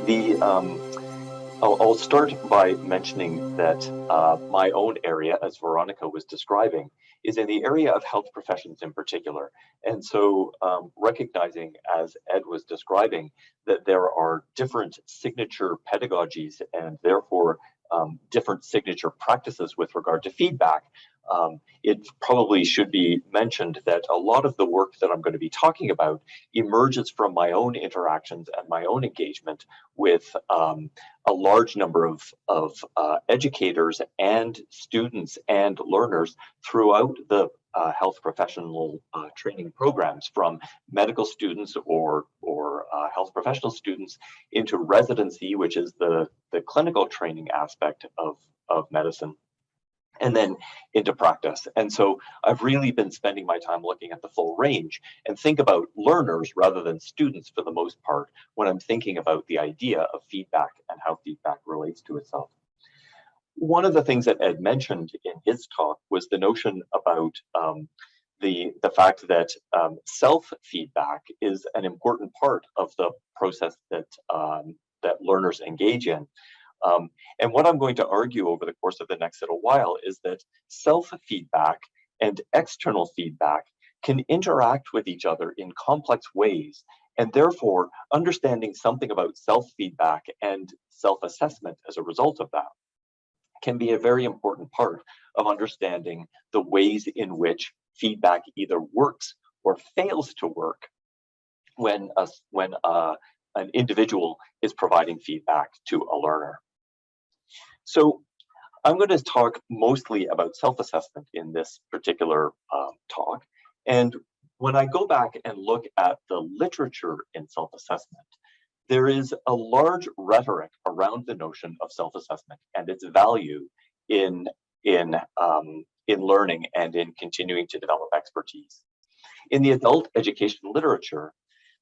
The I'll start by mentioning that my own area, as Veronica was describing, is in the area of health professions in particular. And so recognizing, as Ed was describing, that there are different signature pedagogies and therefore different signature practices with regard to feedback, it probably should be mentioned that a lot of the work that I'm going to be talking about emerges from my own interactions and my own engagement with a large number of educators and students and learners throughout the health professional training programs, from medical students or health professional students into residency, which is the clinical training aspect of medicine, and then into practice. And so I've really been spending my time looking at the full range and think about learners rather than students for the most part when I'm thinking about the idea of feedback and how feedback relates to itself. One of the things that Ed mentioned in his talk was the notion about the fact that self-feedback is an important part of the process that that learners engage in. And what I'm going to argue over the course of the next little while is that self-feedback and external feedback can interact with each other in complex ways, and therefore understanding something about self-feedback and self-assessment as a result of that can be a very important part of understanding the ways in which feedback either works or fails to work when an individual is providing feedback to a learner. So I'm going to talk mostly about self-assessment in this particular talk. And when I go back and look at the literature in self-assessment, there is a large rhetoric around the notion of self-assessment and its value in learning and in continuing to develop expertise. In the adult education literature,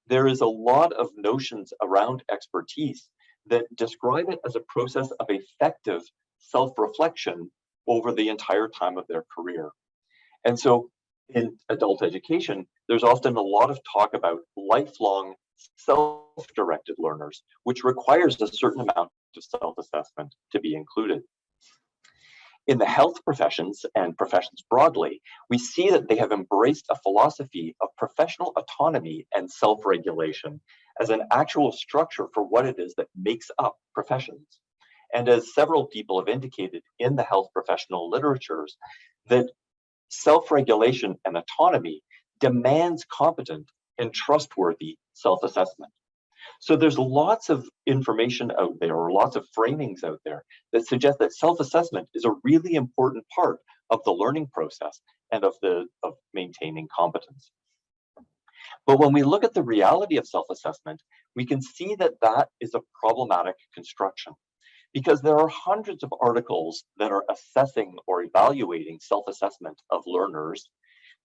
there is a lot of notions around expertise that describe it as a process of effective self-reflection over the entire time of their career. And so in adult education, there's often a lot of talk about lifelong self-directed learners, which requires a certain amount of self-assessment to be included. In the health professions and professions broadly, we see that they have embraced a philosophy of professional autonomy and self-regulation as an actual structure for what it is that makes up professions. And as several people have indicated in the health professional literatures, that self-regulation and autonomy demands competent and trustworthy self-assessment. So there's lots of information out there, or lots of framings out there, that suggest that self-assessment is a really important part of the learning process and of maintaining competence. But when we look at the reality of self-assessment, we can see that that is a problematic construction, because there are hundreds of articles that are assessing or evaluating self-assessment of learners.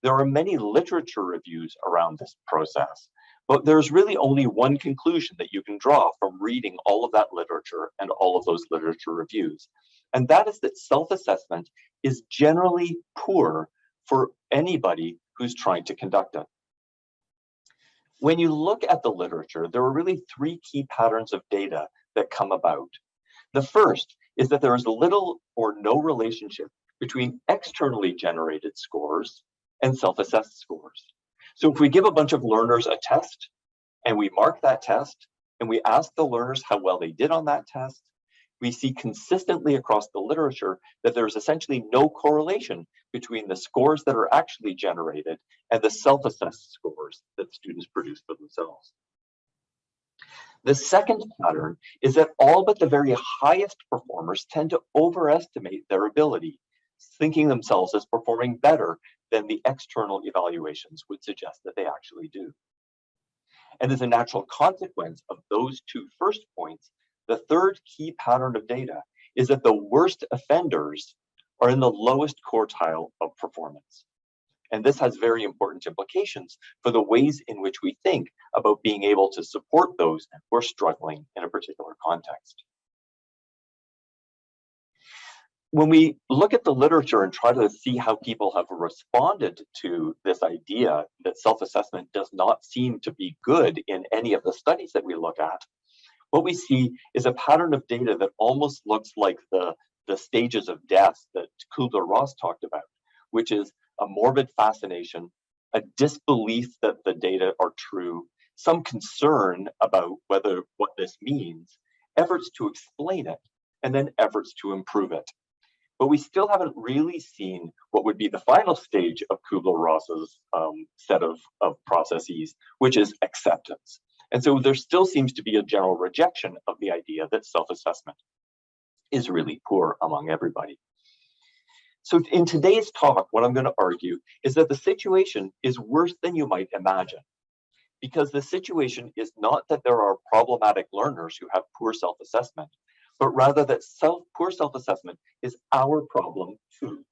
There are many literature reviews around this process, but there's really only one conclusion that you can draw from reading all of that literature and all of those literature reviews. And that is that self-assessment is generally poor for anybody who's trying to conduct it. When you look at the literature, there are really three key patterns of data that come about. The first is that there is little or no relationship between externally generated scores and self-assessed scores. So if we give a bunch of learners a test and we mark that test and we ask the learners how well they did on that test, we see consistently across the literature that there's essentially no correlation between the scores that are actually generated and the self-assessed scores that students produce for themselves. The second pattern is that all but the very highest performers tend to overestimate their ability, thinking themselves as performing better than the external evaluations would suggest that they actually do. And as a natural consequence of those two first points, the third key pattern of data is that the worst offenders are in the lowest quartile of performance. And this has very important implications for the ways in which we think about being able to support those who are struggling in a particular context. When we look at the literature and try to see how people have responded to this idea that self-assessment does not seem to be good in any of the studies that we look at, what we see is a pattern of data that almost looks like the stages of death that Kubler-Ross talked about, which is a morbid fascination, a disbelief that the data are true, some concern about what this means, efforts to explain it, and then efforts to improve it. But we still haven't really seen what would be the final stage of Kubler-Ross's set of processes, which is acceptance. And so there still seems to be a general rejection of the idea that self-assessment is really poor among everybody. So in today's talk, what I'm going to argue is that the situation is worse than you might imagine, because the situation is not that there are problematic learners who have poor self-assessment, but rather that poor self-assessment is our problem too.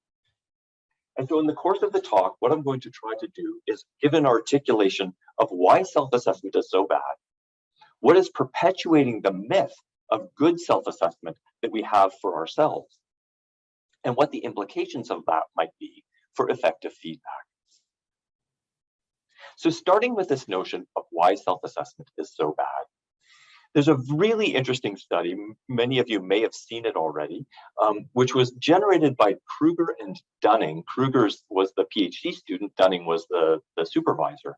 And so in the course of the talk, what I'm going to try to do is give an articulation of why self-assessment is so bad, what is perpetuating the myth of good self-assessment that we have for ourselves, and what the implications of that might be for effective feedback. So starting with this notion of why self-assessment is so bad, there's a really interesting study, many of you may have seen it already, which was generated by Kruger and Dunning. Kruger was the PhD student, Dunning was the supervisor.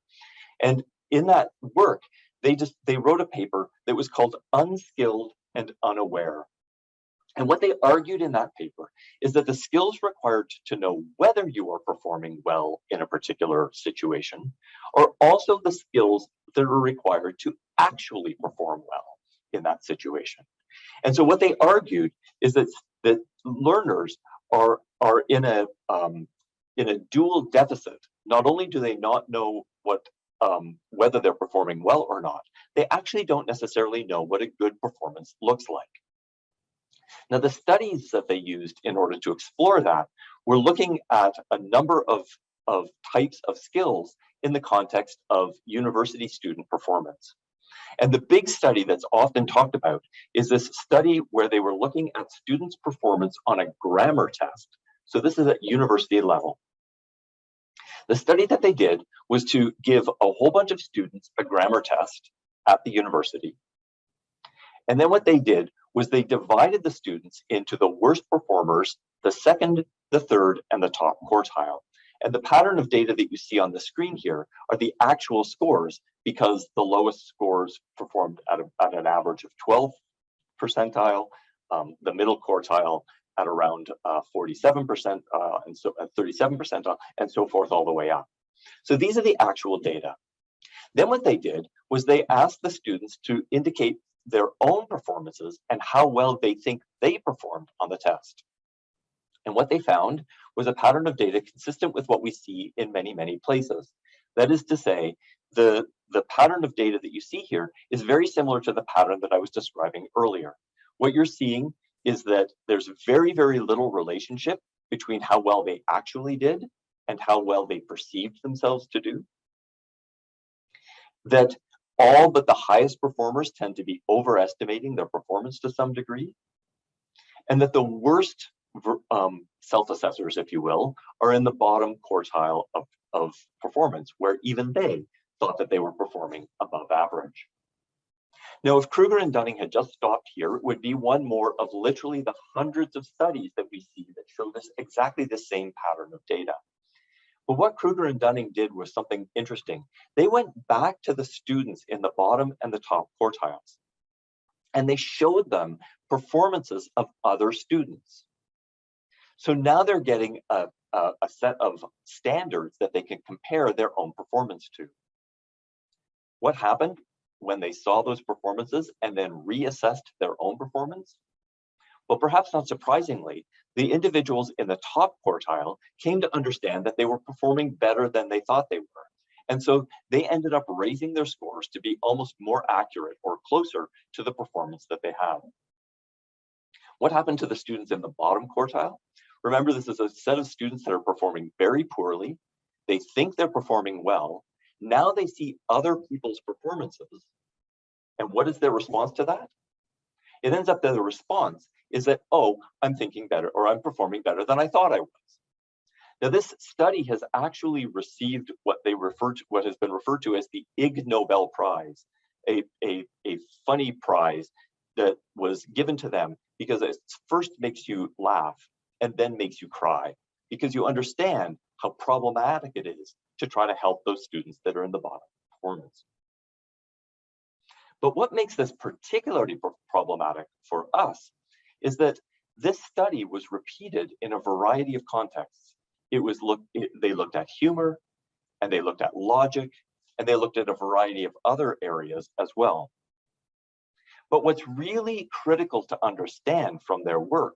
And in that work, they wrote a paper that was called Unskilled and Unaware. And what they argued in that paper is that the skills required to know whether you are performing well in a particular situation are also the skills that are required to actually perform well in that situation. And so what they argued is that learners are in a dual deficit. Not only do they not know whether they're performing well or not, they actually don't necessarily know what a good performance looks like. Now, the studies that they used in order to explore that were looking at a number of types of skills in the context of university student performance. And the big study that's often talked about is this study where they were looking at students' performance on a grammar test. So this is at university level. The study that they did was to give a whole bunch of students a grammar test at the university. And then what they did was they divided the students into the worst performers, the second, the third, and the top quartile. And the pattern of data that you see on the screen here are the actual scores, because the lowest scores performed at an average of 12 percentile, the middle quartile at around 47%, and so at 37 percentile, and so forth all the way up. So these are the actual data. Then what they did was they asked the students to indicate their own performances and how well they think they performed on the test. And what they found was a pattern of data consistent with what we see in many, many places. That is to say, the pattern of data that you see here is very similar to the pattern that I was describing earlier. What you're seeing is that there's very, very little relationship between how well they actually did and how well they perceived themselves to do. That all but the highest performers tend to be overestimating their performance to some degree, and that the worst self-assessors, if you will, are in the bottom quartile of performance, where even they thought that they were performing above average. Now, if Kruger and Dunning had just stopped here, it would be one more of literally the hundreds of studies that we see that show this exactly the same pattern of data. But what Kruger and Dunning did was something interesting. They went back to the students in the bottom and the top quartiles, and they showed them performances of other students. So now they're getting a set of standards that they can compare their own performance to. What happened when they saw those performances and then reassessed their own performance? Well, perhaps not surprisingly, the individuals in the top quartile came to understand that they were performing better than they thought they were. And so they ended up raising their scores to be almost more accurate or closer to the performance that they had. What happened to the students in the bottom quartile? Remember, this is a set of students that are performing very poorly. They think they're performing well. Now they see other people's performances. And what is their response to that? It ends up that the response is that, oh, I'm thinking better, or I'm performing better than I thought I was. Now, this study has actually received what has been referred to as the Ig Nobel Prize, a funny prize that was given to them because it first makes you laugh and then makes you cry, because you understand how problematic it is to try to help those students that are in the bottom performance. But what makes this particularly problematic for us is that this study was repeated in a variety of contexts. They looked at humor, and they looked at logic, and they looked at a variety of other areas as well. But what's really critical to understand from their work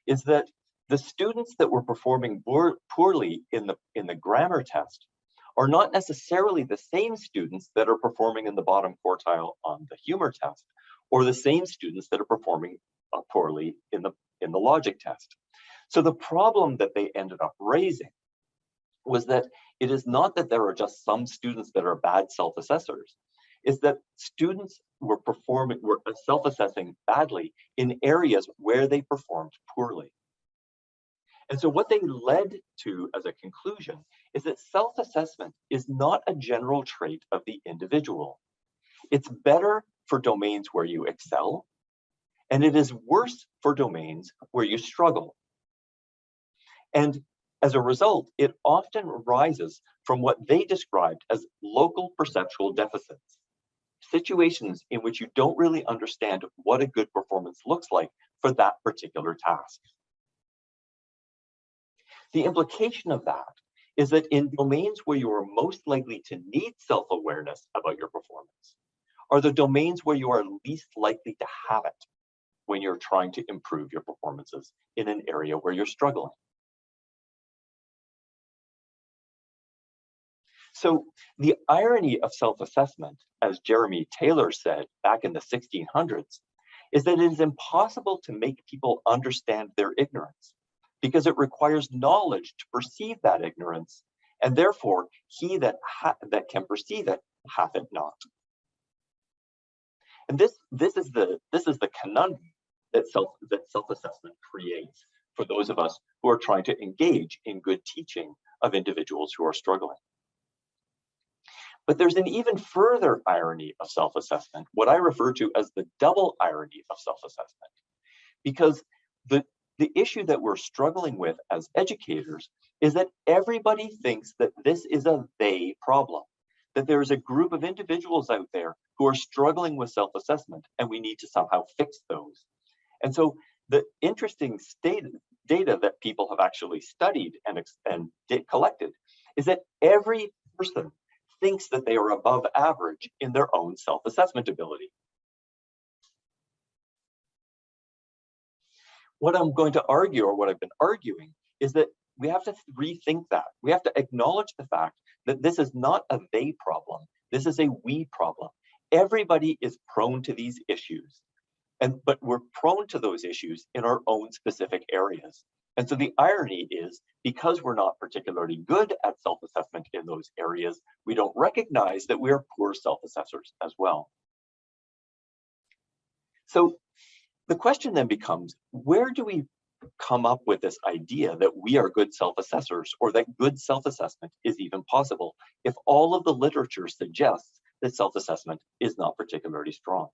is that the students that were performing poorly in the grammar test are not necessarily the same students that are performing in the bottom quartile on the humor test, or the same students that are performing poorly in the logic test. So the problem that they ended up raising was that it is not that there are just some students that are bad self-assessors, it's that students were self-assessing badly in areas where they performed poorly. And so what they led to as a conclusion is that self-assessment is not a general trait of the individual. It's better for domains where you excel, and it is worse for domains where you struggle. And as a result, it often arises from what they described as local perceptual deficits, situations in which you don't really understand what a good performance looks like for that particular task. The implication of that is that in domains where you are most likely to need self-awareness about your performance are the domains where you are least likely to have it when you're trying to improve your performances in an area where you're struggling. So the irony of self-assessment, as Jeremy Taylor said back in the 1600s, is that it is impossible to make people understand their ignorance because it requires knowledge to perceive that ignorance, and therefore he that can perceive it hath it not. And this is the conundrum that self-assessment creates for those of us who are trying to engage in good teaching of individuals who are struggling. But there's an even further irony of self-assessment, what I refer to as the double irony of self-assessment, because the issue that we're struggling with as educators is that everybody thinks that this is a they problem, that there is a group of individuals out there who are struggling with self-assessment, and we need to somehow fix those. And so the interesting data that people have actually studied and collected is that every person thinks that they are above average in their own self-assessment ability. What I'm going to argue, or what I've been arguing, is that we have to rethink that. We have to acknowledge the fact that this is not a they problem. This is a we problem. Everybody is prone to these issues, but we're prone to those issues in our own specific areas. And so the irony is, because we're not particularly good at self-assessment in those areas, we don't recognize that we are poor self-assessors as well. So the question then becomes, where do we come up with this idea that we are good self-assessors, or that good self-assessment is even possible, if all of the literature suggests that self-assessment is not particularly strong?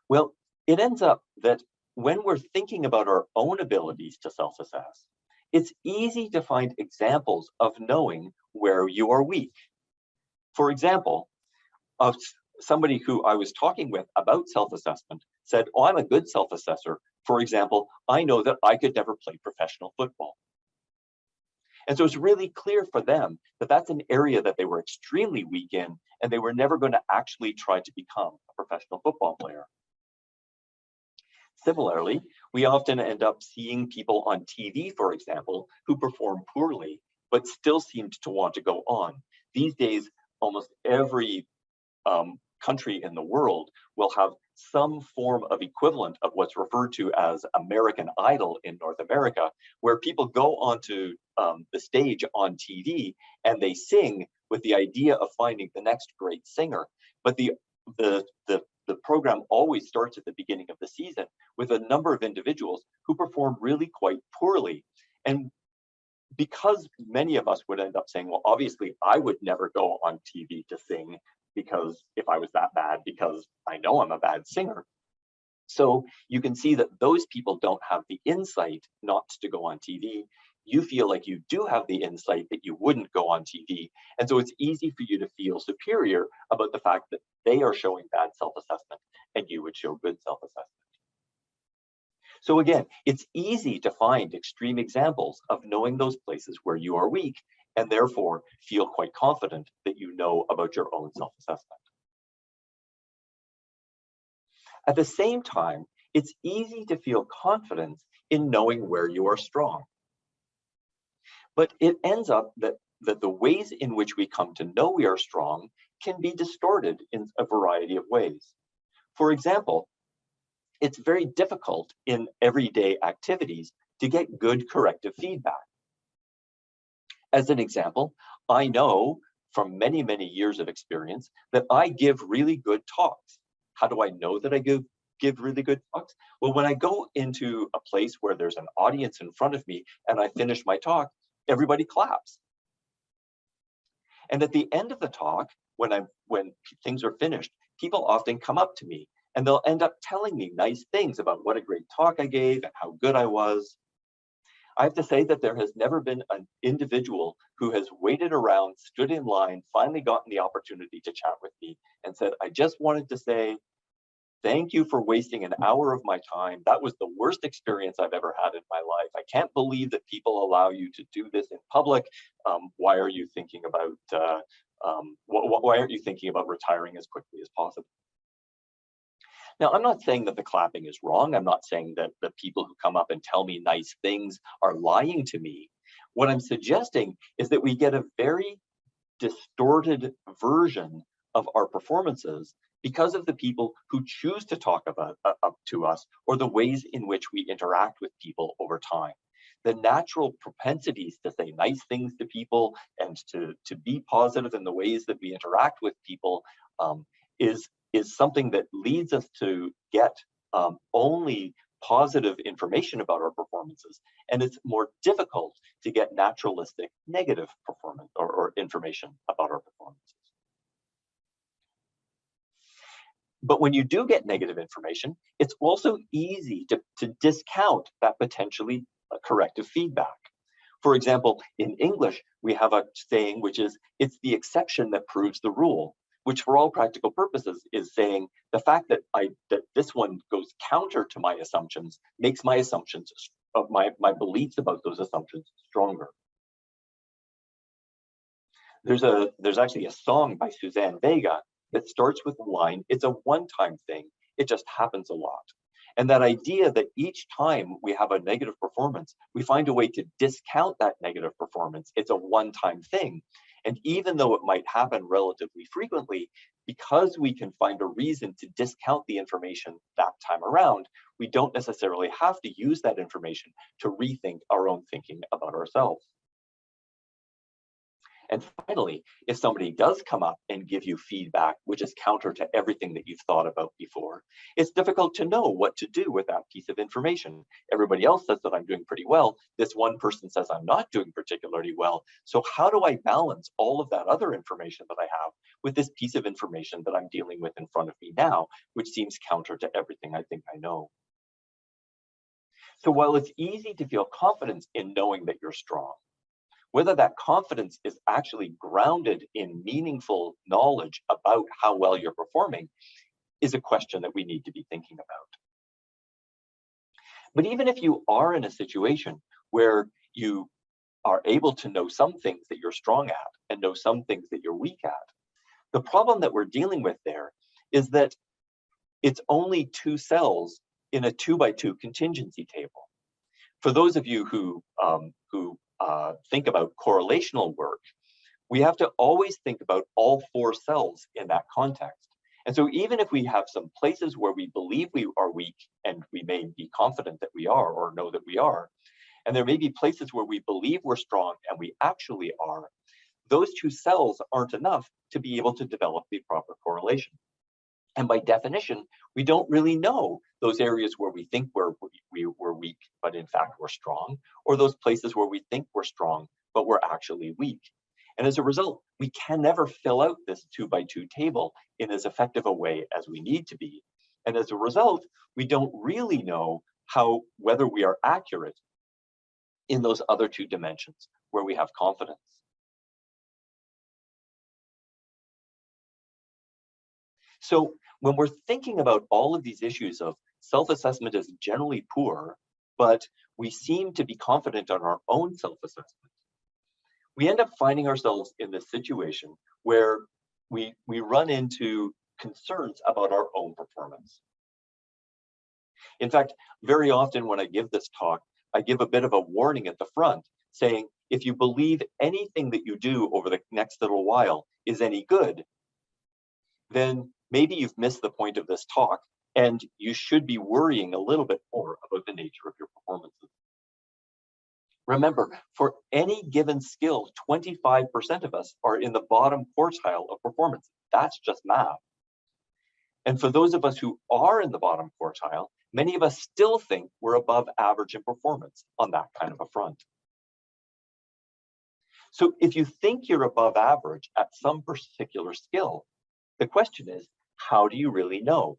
Well, it ends up that when we're thinking about our own abilities to self-assess, it's easy to find examples of knowing where you are weak. For example, somebody who I was talking with about self-assessment said, "Oh, I'm a good self-assessor. For example, I know that I could never play professional football." And so it's really clear for them that that's an area that they were extremely weak in, and they were never going to actually try to become a professional football player. Similarly, we often end up seeing people on TV, for example, who perform poorly, but still seemed to want to go on. These days, almost every country in the world will have some form of equivalent of what's referred to as American Idol in North America, where people go onto the stage on TV and they sing with the idea of finding the next great singer. But the program always starts at the beginning of the season with a number of individuals who perform really quite poorly. And because many of us would end up saying, well, obviously I would never go on TV to sing, because if I was that bad, because I know I'm a bad singer. So you can see that those people don't have the insight not to go on TV. You feel like you do have the insight that you wouldn't go on TV. And so it's easy for you to feel superior about the fact that they are showing bad self-assessment and you would show good self-assessment. So again, it's easy to find extreme examples of knowing those places where you are weak and therefore feel quite confident that you know about your own self-assessment. At the same time, it's easy to feel confidence in knowing where you are strong. But it ends up that the ways in which we come to know we are strong can be distorted in a variety of ways. For example, it's very difficult in everyday activities to get good corrective feedback. As an example, I know from many, many years of experience that I give really good talks. How do I know that I give really good talks? Well, when I go into a place where there's an audience in front of me and I finish my talk, everybody claps. And at the end of the talk, when things are finished, people often come up to me and they'll end up telling me nice things about what a great talk I gave and how good I was. I have to say that there has never been an individual who has waited around, stood in line, finally gotten the opportunity to chat with me and said, I just wanted to say, thank you for wasting an hour of my time. That was the worst experience I've ever had in my life. I can't believe that people allow you to do this in public. Why are you thinking about why aren't you thinking about retiring as quickly as possible? Now, I'm not saying that the clapping is wrong. I'm not saying that the people who come up and tell me nice things are lying to me. What I'm suggesting is that we get a very distorted version of our performances because of the people who choose to talk about up to us or the ways in which we interact with people over time. The natural propensities to say nice things to people and to be positive in the ways that we interact with people is something that leads us to get only positive information about our performances, and it's more difficult to get naturalistic negative performance or information about our performances. But when you do get negative information, it's also easy to discount that potentially corrective feedback. For example, in English, we have a saying which is, it's the exception that proves the rule, which for all practical purposes is saying the fact that this one goes counter to my assumptions makes my assumptions, my beliefs about those assumptions stronger. There's actually a song by Suzanne Vega that starts with the line, it's a one-time thing, it just happens a lot. And that idea that each time we have a negative performance, we find a way to discount that negative performance. It's a one-time thing. And even though it might happen relatively frequently, because we can find a reason to discount the information that time around, we don't necessarily have to use that information to rethink our own thinking about ourselves. And finally, if somebody does come up and give you feedback, which is counter to everything that you've thought about before, it's difficult to know what to do with that piece of information. Everybody else says that I'm doing pretty well. This one person says I'm not doing particularly well. So how do I balance all of that other information that I have with this piece of information that I'm dealing with in front of me now, which seems counter to everything I think I know? So while it's easy to feel confidence in knowing that you're strong, whether that confidence is actually grounded in meaningful knowledge about how well you're performing is a question that we need to be thinking about. But even if you are in a situation where you are able to know some things that you're strong at and know some things that you're weak at, the problem that we're dealing with there is that it's only two cells in a 2x2 contingency table. For those of you who think about correlational work, we have to always think about all four cells in that context. And so even if we have some places where we believe we are weak, and we may be confident that we are or know that we are, and there may be places where we believe we're strong and we actually are, those two cells aren't enough to be able to develop the proper correlation. And by definition, we don't really know those areas where we think we're weak, but in fact we're strong, or those places where we think we're strong, but we're actually weak. And as a result, we can never fill out this 2 by 2 table in as effective a way as we need to be. And as a result, we don't really know whether we are accurate in those other 2 dimensions where we have confidence. So when we're thinking about all of these issues of self-assessment is generally poor, but we seem to be confident on our own self-assessment, we end up finding ourselves in this situation where we run into concerns about our own performance. In fact, very often when I give this talk, I give a bit of a warning at the front saying, if you believe anything that you do over the next little while is any good, then maybe you've missed the point of this talk and you should be worrying a little bit more about the nature of your performances. Remember, for any given skill, 25% of us are in the bottom quartile of performance. That's just math. And for those of us who are in the bottom quartile, many of us still think we're above average in performance on that kind of a front. So if you think you're above average at some particular skill, the question is, how do you really know?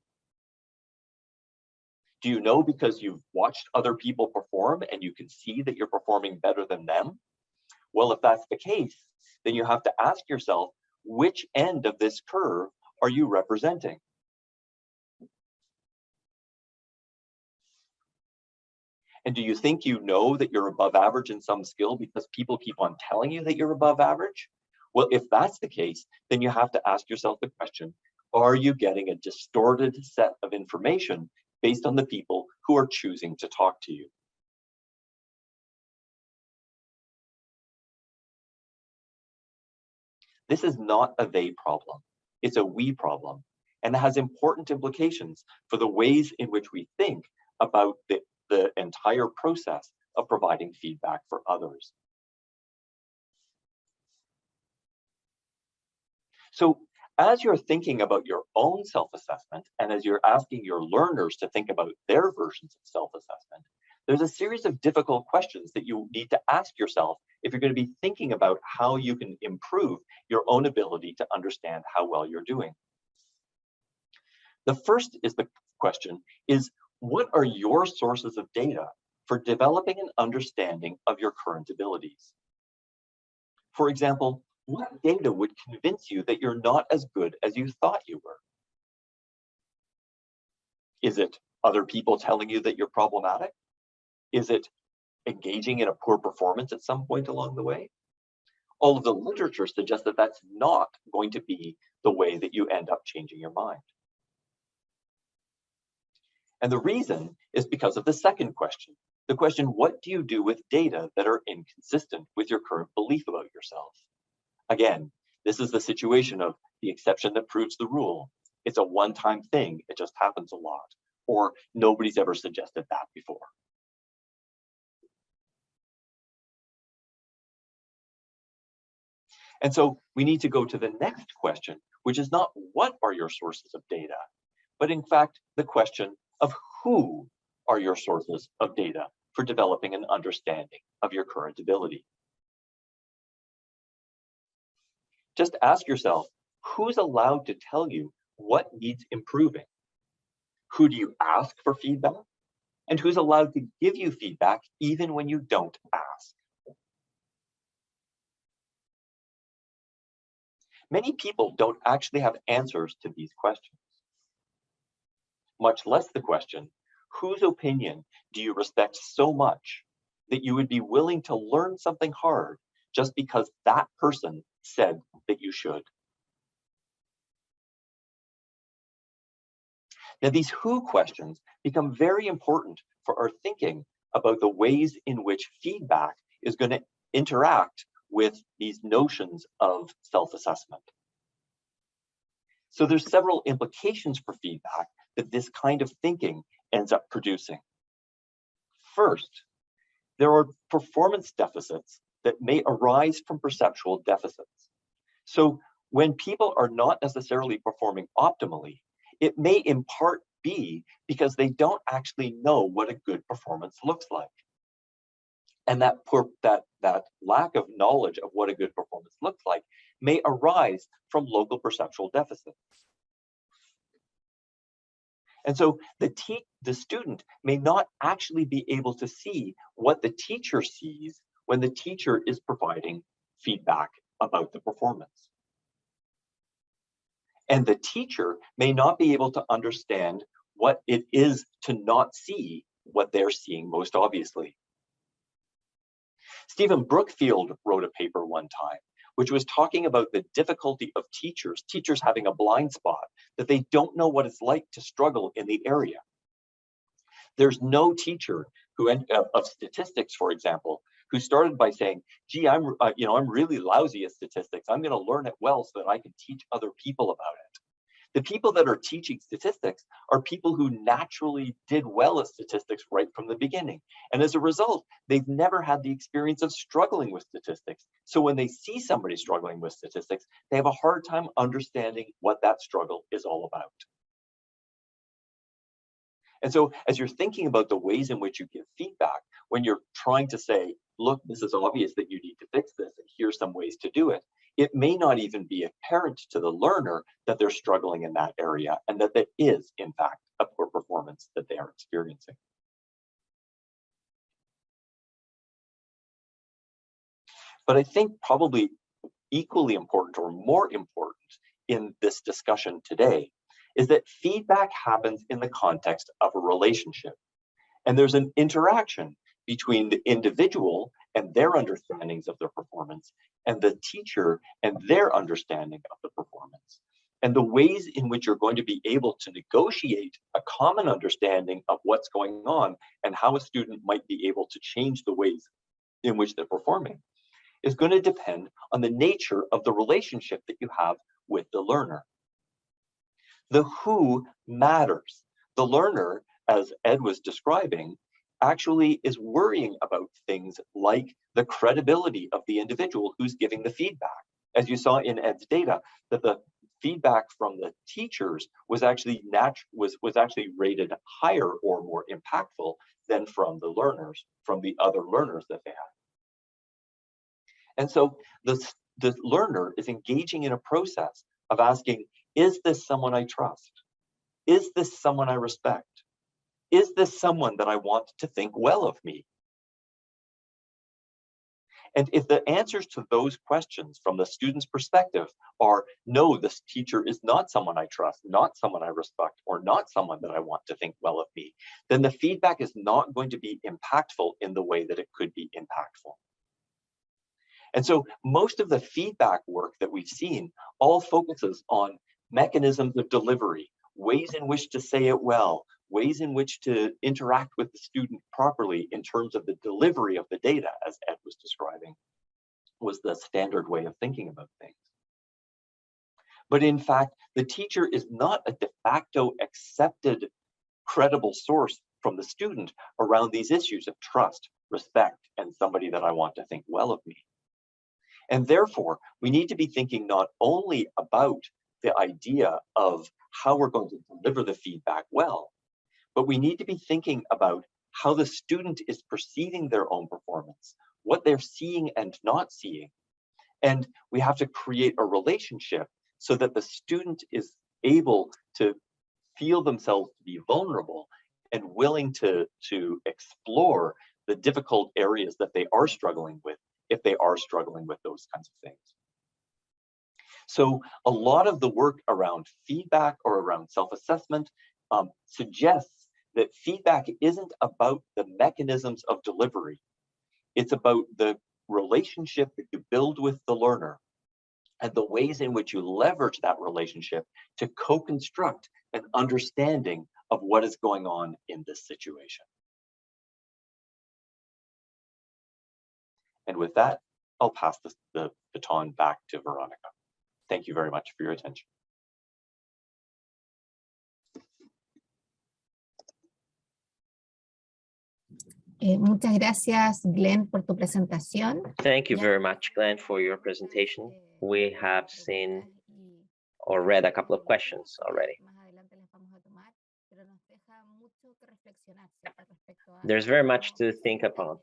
Do you know because you've watched other people perform and you can see that you're performing better than them? Well, if that's the case, then you have to ask yourself, which end of this curve are you representing? And do you think you know that you're above average in some skill because people keep on telling you that you're above average? Well, if that's the case, then you have to ask yourself the question, are you getting a distorted set of information based on the people who are choosing to talk to you? This is not a they problem, it's a we problem, and it has important implications for the ways in which we think about the entire process of providing feedback for others. So as you're thinking about your own self-assessment, and as you're asking your learners to think about their versions of self-assessment, there's a series of difficult questions that you need to ask yourself if you're going to be thinking about how you can improve your own ability to understand how well you're doing. The first is the question is, what are your sources of data for developing an understanding of your current abilities? For example, what data would convince you that you're not as good as you thought you were? Is it other people telling you that you're problematic? Is it engaging in a poor performance at some point along the way? All of the literature suggests that that's not going to be the way that you end up changing your mind. And the reason is because of the second question. The question, what do you do with data that are inconsistent with your current belief about yourself? Again, this is the situation of the exception that proves the rule. It's a one-time thing, it just happens a lot, or nobody's ever suggested that before. And so we need to go to the next question, which is not what are your sources of data, but in fact, the question of who are your sources of data for developing an understanding of your current ability. Just ask yourself, who's allowed to tell you what needs improving? Who do you ask for feedback? And who's allowed to give you feedback even when you don't ask? Many people don't actually have answers to these questions, much less the question, whose opinion do you respect so much that you would be willing to learn something hard just because that person said that you should? Now, these who questions become very important for our thinking about the ways in which feedback is going to interact with these notions of self-assessment. So there's several implications for feedback that this kind of thinking ends up producing. First, there are performance deficits that may arise from perceptual deficits. So when people are not necessarily performing optimally, it may in part be because they don't actually know what a good performance looks like. And that lack of knowledge of what a good performance looks like may arise from local perceptual deficits. And so the student may not actually be able to see what the teacher sees when the teacher is providing feedback about the performance. And the teacher may not be able to understand what it is to not see what they're seeing most obviously. Stephen Brookfield wrote a paper one time, which was talking about the difficulty of teachers having a blind spot, that they don't know what it's like to struggle in the area. There's no teacher of statistics, for example, who started by saying, gee, I'm really lousy at statistics. I'm going to learn it well so that I can teach other people about it. The people that are teaching statistics are people who naturally did well at statistics right from the beginning. And as a result, they've never had the experience of struggling with statistics. So when they see somebody struggling with statistics, they have a hard time understanding what that struggle is all about. And so as you're thinking about the ways in which you give feedback, when you're trying to say, look, this is obvious that you need to fix this, and here's some ways to do it, it may not even be apparent to the learner that they're struggling in that area and that there is, in fact, a poor performance that they are experiencing. But I think probably equally important or more important in this discussion today is that feedback happens in the context of a relationship. And there's an interaction between the individual and their understandings of their performance and the teacher and their understanding of the performance. And the ways in which you're going to be able to negotiate a common understanding of what's going on and how a student might be able to change the ways in which they're performing is going to depend on the nature of the relationship that you have with the learner. The who matters. The learner, as Ed was describing, actually is worrying about things like the credibility of the individual who's giving the feedback. As you saw in Ed's data, that the feedback from the teachers was actually rated higher or more impactful than from the learners, from the other learners that they had. And so the learner is engaging in a process of asking, is this someone I trust? Is this someone I respect? Is this someone that I want to think well of me? And if the answers to those questions from the student's perspective are, no, this teacher is not someone I trust, not someone I respect, or not someone that I want to think well of me, then the feedback is not going to be impactful in the way that it could be impactful. And so most of the feedback work that we've seen all focuses on mechanisms of delivery, ways in which to say it well, ways in which to interact with the student properly in terms of the delivery of the data, as Ed was describing, was the standard way of thinking about things. But in fact, the teacher is not a de facto accepted, credible source from the student around these issues of trust, respect, and somebody that I want to think well of me. And therefore, we need to be thinking not only about the idea of how we're going to deliver the feedback well, but we need to be thinking about how the student is perceiving their own performance, what they're seeing and not seeing. And we have to create a relationship so that the student is able to feel themselves to be vulnerable and willing to explore the difficult areas that they are struggling with, if they are struggling with those kinds of things. So a lot of the work around feedback or around self-assessment suggests that feedback isn't about the mechanisms of delivery. It's about the relationship that you build with the learner and the ways in which you leverage that relationship to co-construct an understanding of what is going on in this situation. And with that, I'll pass the baton back to Veronica. Thank you very much for your attention. Muchas gracias, Glenn, por tu presentación. Thank you very much, Glenn, for your presentation. We have seen or read a couple of questions already. There's very much to think upon.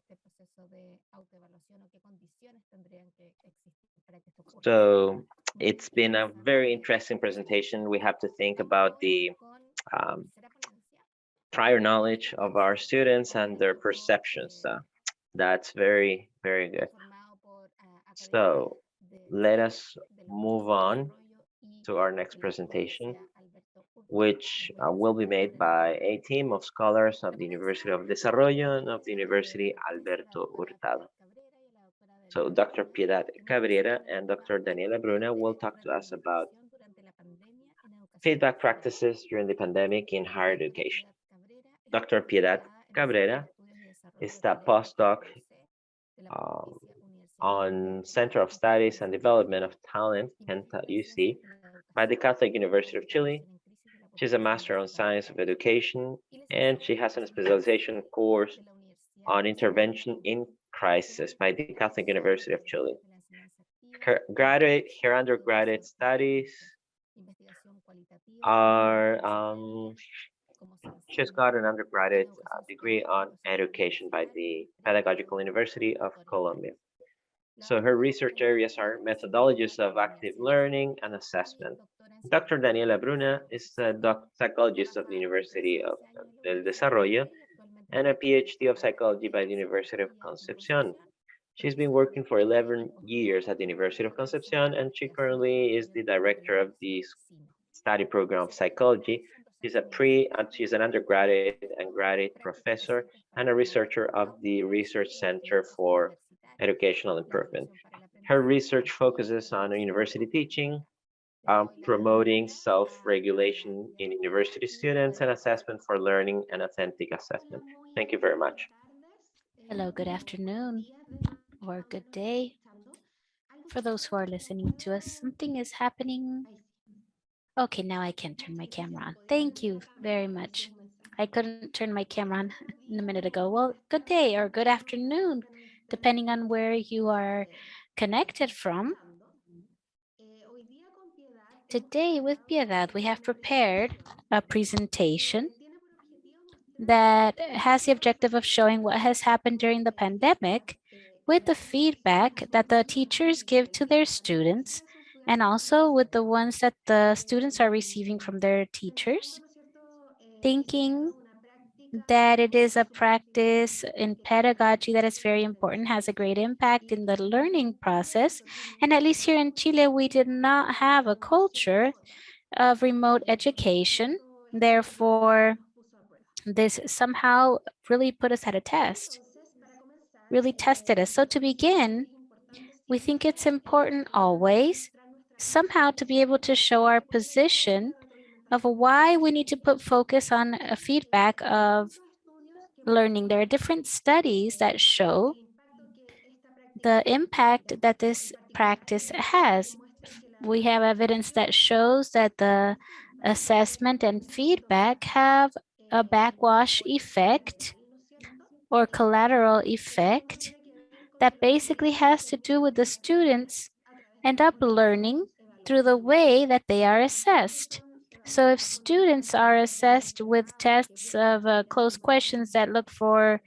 So it's been a very interesting presentation. We have to think about the prior knowledge of our students and their perceptions. That's very, very good. So let us move on to our next presentation, which will be made by a team of scholars of the University of Desarrollo and of the University Alberto Hurtado. So Dr. Piedad Cabrera and Dr. Daniela Bruna will talk to us about feedback practices during the pandemic in higher education. Dr. Piedad Cabrera is the postdoc on Center of Studies and Development of Talent, CENTA UC, by the Catholic University of Chile. She's a Master on Science of Education, and she has a specialization course on intervention in crisis by the Catholic University of Chile. Her undergraduate studies are, she's got an undergraduate degree on education by the Pedagogical University of Colombia. So her research areas are methodologies of active learning and assessment. Dr. Daniela Bruna is a psychologist of the University of del Desarrollo and a PhD of psychology by the University of Concepcion. She's been working for 11 years at the University of Concepcion, and she currently is the director of the study program of psychology. She's an undergraduate and graduate professor and a researcher of the Research Center for Educational Improvement. Her research focuses on university teaching, promoting self-regulation in university students, and assessment for learning and authentic assessment. Thank you very much. Hello, good afternoon or good day. For those who are listening to us, something is happening. Okay, now I can turn my camera on. Thank you very much. I couldn't turn my camera on a minute ago. Well, good day or good afternoon, depending on where you are connected from. Today with Piedad, we have prepared a presentation that has the objective of showing what has happened during the pandemic with the feedback that the teachers give to their students and also with the ones that the students are receiving from their teachers, thinking that it is a practice in pedagogy that is very important, has a great impact in the learning process. And at least here in Chile, we did not have a culture of remote education. Therefore, this somehow really put us at a test, really tested us. So to begin, we think it's important always somehow to be able to show our position of why we need to put focus on a feedback of learning. There are different studies that show the impact that this practice has. We have evidence that shows that the assessment and feedback have a backwash effect or collateral effect that basically has to do with the students end up learning through the way that they are assessed. So if students are assessed with tests of closed questions that look for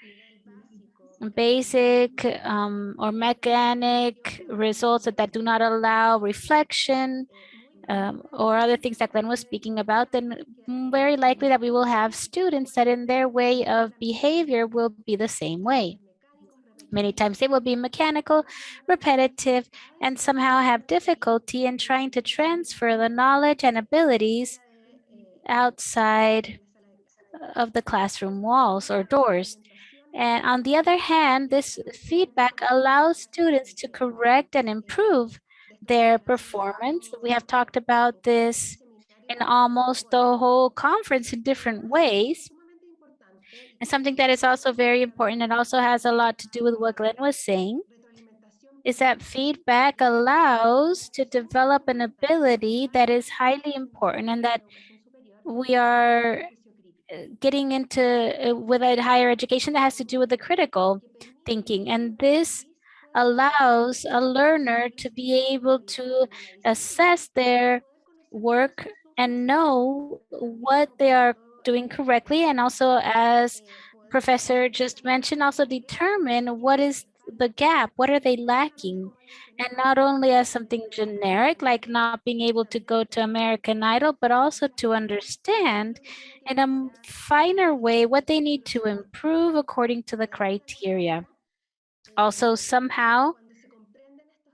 basic or mechanic results that do not allow reflection, or other things that Glenn was speaking about, then very likely that we will have students that in their way of behavior will be the same way. Many times they will be mechanical, repetitive, and somehow have difficulty in trying to transfer the knowledge and abilities outside of the classroom walls or doors. And on the other hand, this feedback allows students to correct and improve their performance. We have talked about this in almost the whole conference in different ways. And something that is also very important and also has a lot to do with what Glenn was saying is that feedback allows to develop an ability that is highly important and that we are getting into with a higher education that has to do with the critical thinking. And this allows a learner to be able to assess their work and know what they are doing correctly, and also, as Professor just mentioned, also determine what is the gap, what are they lacking, and not only as something generic, like not being able to go to American Idol, but also to understand in a finer way what they need to improve according to the criteria. Also, somehow,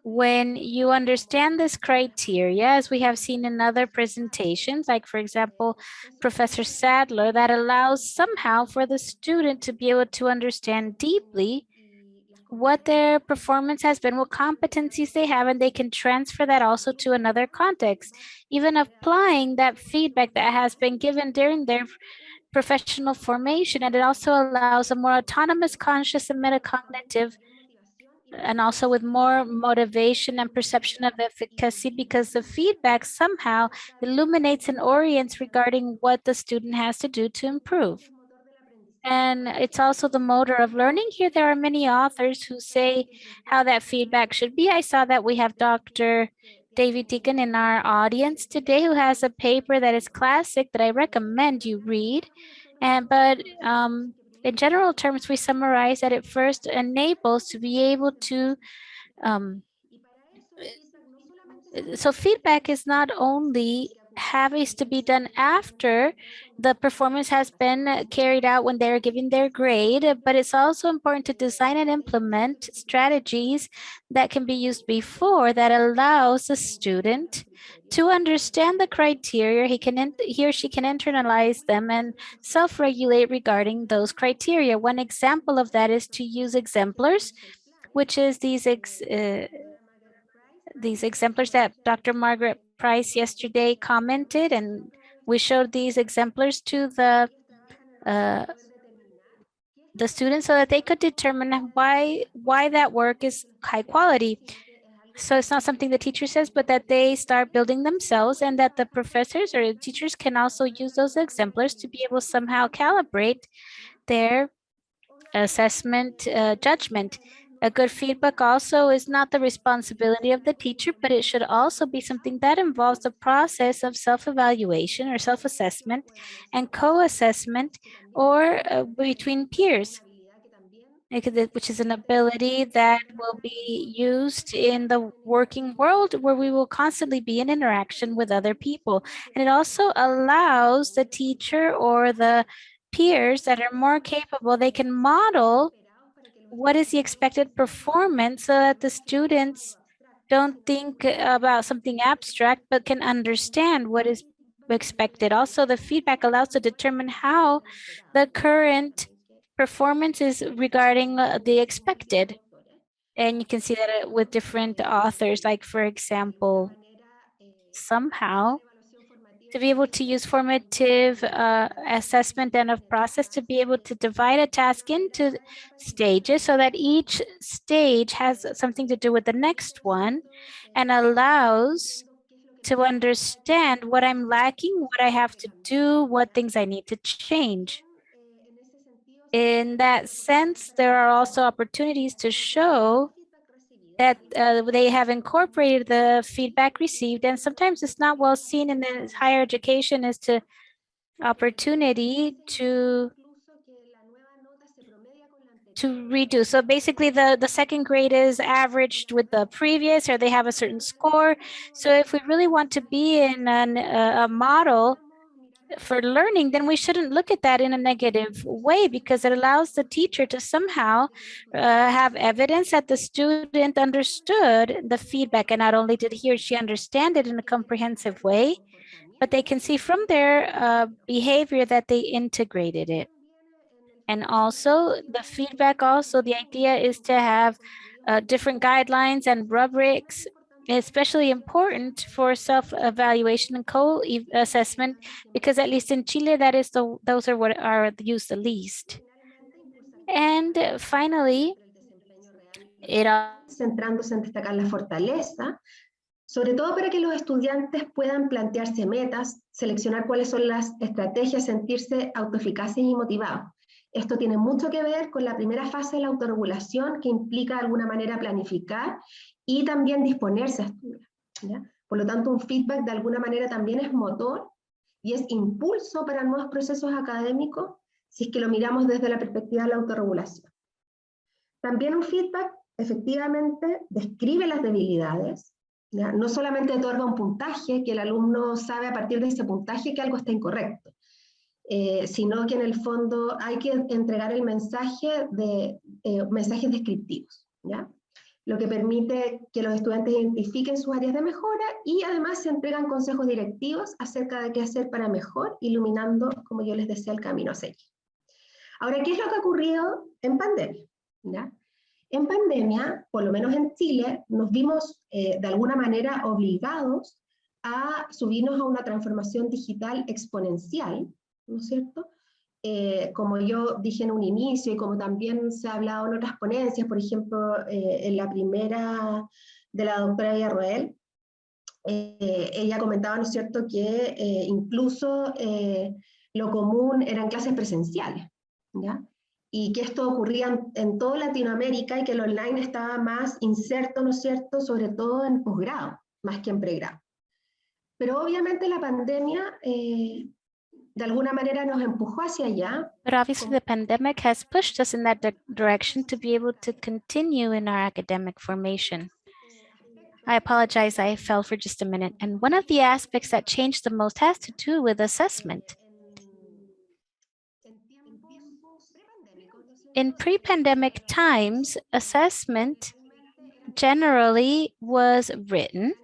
when you understand this criteria, as we have seen in other presentations, like for example, Professor Sadler, that allows somehow for the student to be able to understand deeply what their performance has been, what competencies they have, and they can transfer that also to another context, even applying that feedback that has been given during their professional formation. And it also allows a more autonomous, conscious, and metacognitive, and also with more motivation and perception of efficacy, because the feedback somehow illuminates and orients regarding what the student has to do to improve. And it's also the motor of learning. Here, there are many authors who say how that feedback should be. I saw that we have Dr. David Deacon in our audience today, who has a paper that is classic that I recommend you read. But in general terms, we summarize that it first enables to be able to so feedback is not only has to be done after the performance has been carried out when they're giving their grade, but it's also important to design and implement strategies that can be used before, that allows the student to understand the criteria. He or she can internalize them and self-regulate regarding those criteria. One example of that is to use exemplars, which is these exemplars that Dr. Margaret Price yesterday commented, and we showed these exemplars to the students so that they could determine why that work is high quality. So it's not something the teacher says, but that they start building themselves, and that the professors or the teachers can also use those exemplars to be able to somehow calibrate their assessment judgment. A good feedback also is not the responsibility of the teacher, but it should also be something that involves the process of self-evaluation or self-assessment and co-assessment, or between peers, which is an ability that will be used in the working world, where we will constantly be in interaction with other people. And it also allows the teacher or the peers that are more capable, they can model what is the expected performance so that the students don't think about something abstract, but can understand what is expected. Also, the feedback allows to determine how the current performance is regarding the expected. And you can see that with different authors, like for example, somehow to be able to use formative assessment and of process to be able to divide a task into stages so that each stage has something to do with the next one, and allows to understand what I'm lacking, what I have to do, what things I need to change. In that sense, there are also opportunities to show that they have incorporated the feedback received, and sometimes it's not well seen in the higher education as to opportunity to redo. So basically the second grade is averaged with the previous, or they have a certain score. So if we really want to be in a model for learning, then we shouldn't look at that in a negative way, because it allows the teacher to somehow have evidence that the student understood the feedback, and not only did he or she understand it in a comprehensive way, but they can see from their behavior that they integrated it. And also the feedback, also the idea is to have different guidelines and rubrics, especially important for self-evaluation and co-assessment, because at least in Chile, those are what are used the least. And finally, centrándose en destacar la fortaleza, sobre todo para que los estudiantes puedan plantearse metas, seleccionar cuáles son las estrategias, sentirse autoeficaces y motivados. Esto tiene mucho que ver con la primera fase de la autorregulación, que implica de alguna manera planificar y también disponerse a estudiar, ¿ya? Por lo tanto, un feedback de alguna manera también es motor y es impulso para nuevos procesos académicos si es que lo miramos desde la perspectiva de la autorregulación. También un feedback efectivamente describe las debilidades, ¿ya? No solamente otorga un puntaje, que el alumno sabe a partir de ese puntaje que algo está incorrecto, sino que en el fondo hay que entregar el mensaje de mensajes descriptivos, ¿ya? Lo que permite que los estudiantes identifiquen sus áreas de mejora y además se entregan consejos directivos acerca de qué hacer para mejor, iluminando, como yo les decía, el camino a seguir. Ahora, ¿qué es lo que ha ocurrido en pandemia? ¿Ya? En pandemia, por lo menos en Chile, nos vimos de alguna manera obligados a subirnos a una transformación digital exponencial, ¿no es cierto? Como yo dije en un inicio y como también se ha hablado en otras ponencias, por ejemplo, en la primera de la doctora Villarroel, ella comentaba, ¿no es cierto?, que incluso lo común eran clases presenciales, ¿ya? Y que esto ocurría en toda Latinoamérica y que el online estaba más inserto, ¿no es cierto?, sobre todo en posgrado, más que en pregrado. Pero obviamente la pandemia de alguna manera nos empujó hacia allá. But obviously the pandemic has pushed us in that direction to be able to continue in our academic formation. I apologize, I fell for just a minute. And one of the aspects that changed the most has to do with assessment. In pre-pandemic times, assessment generally was written.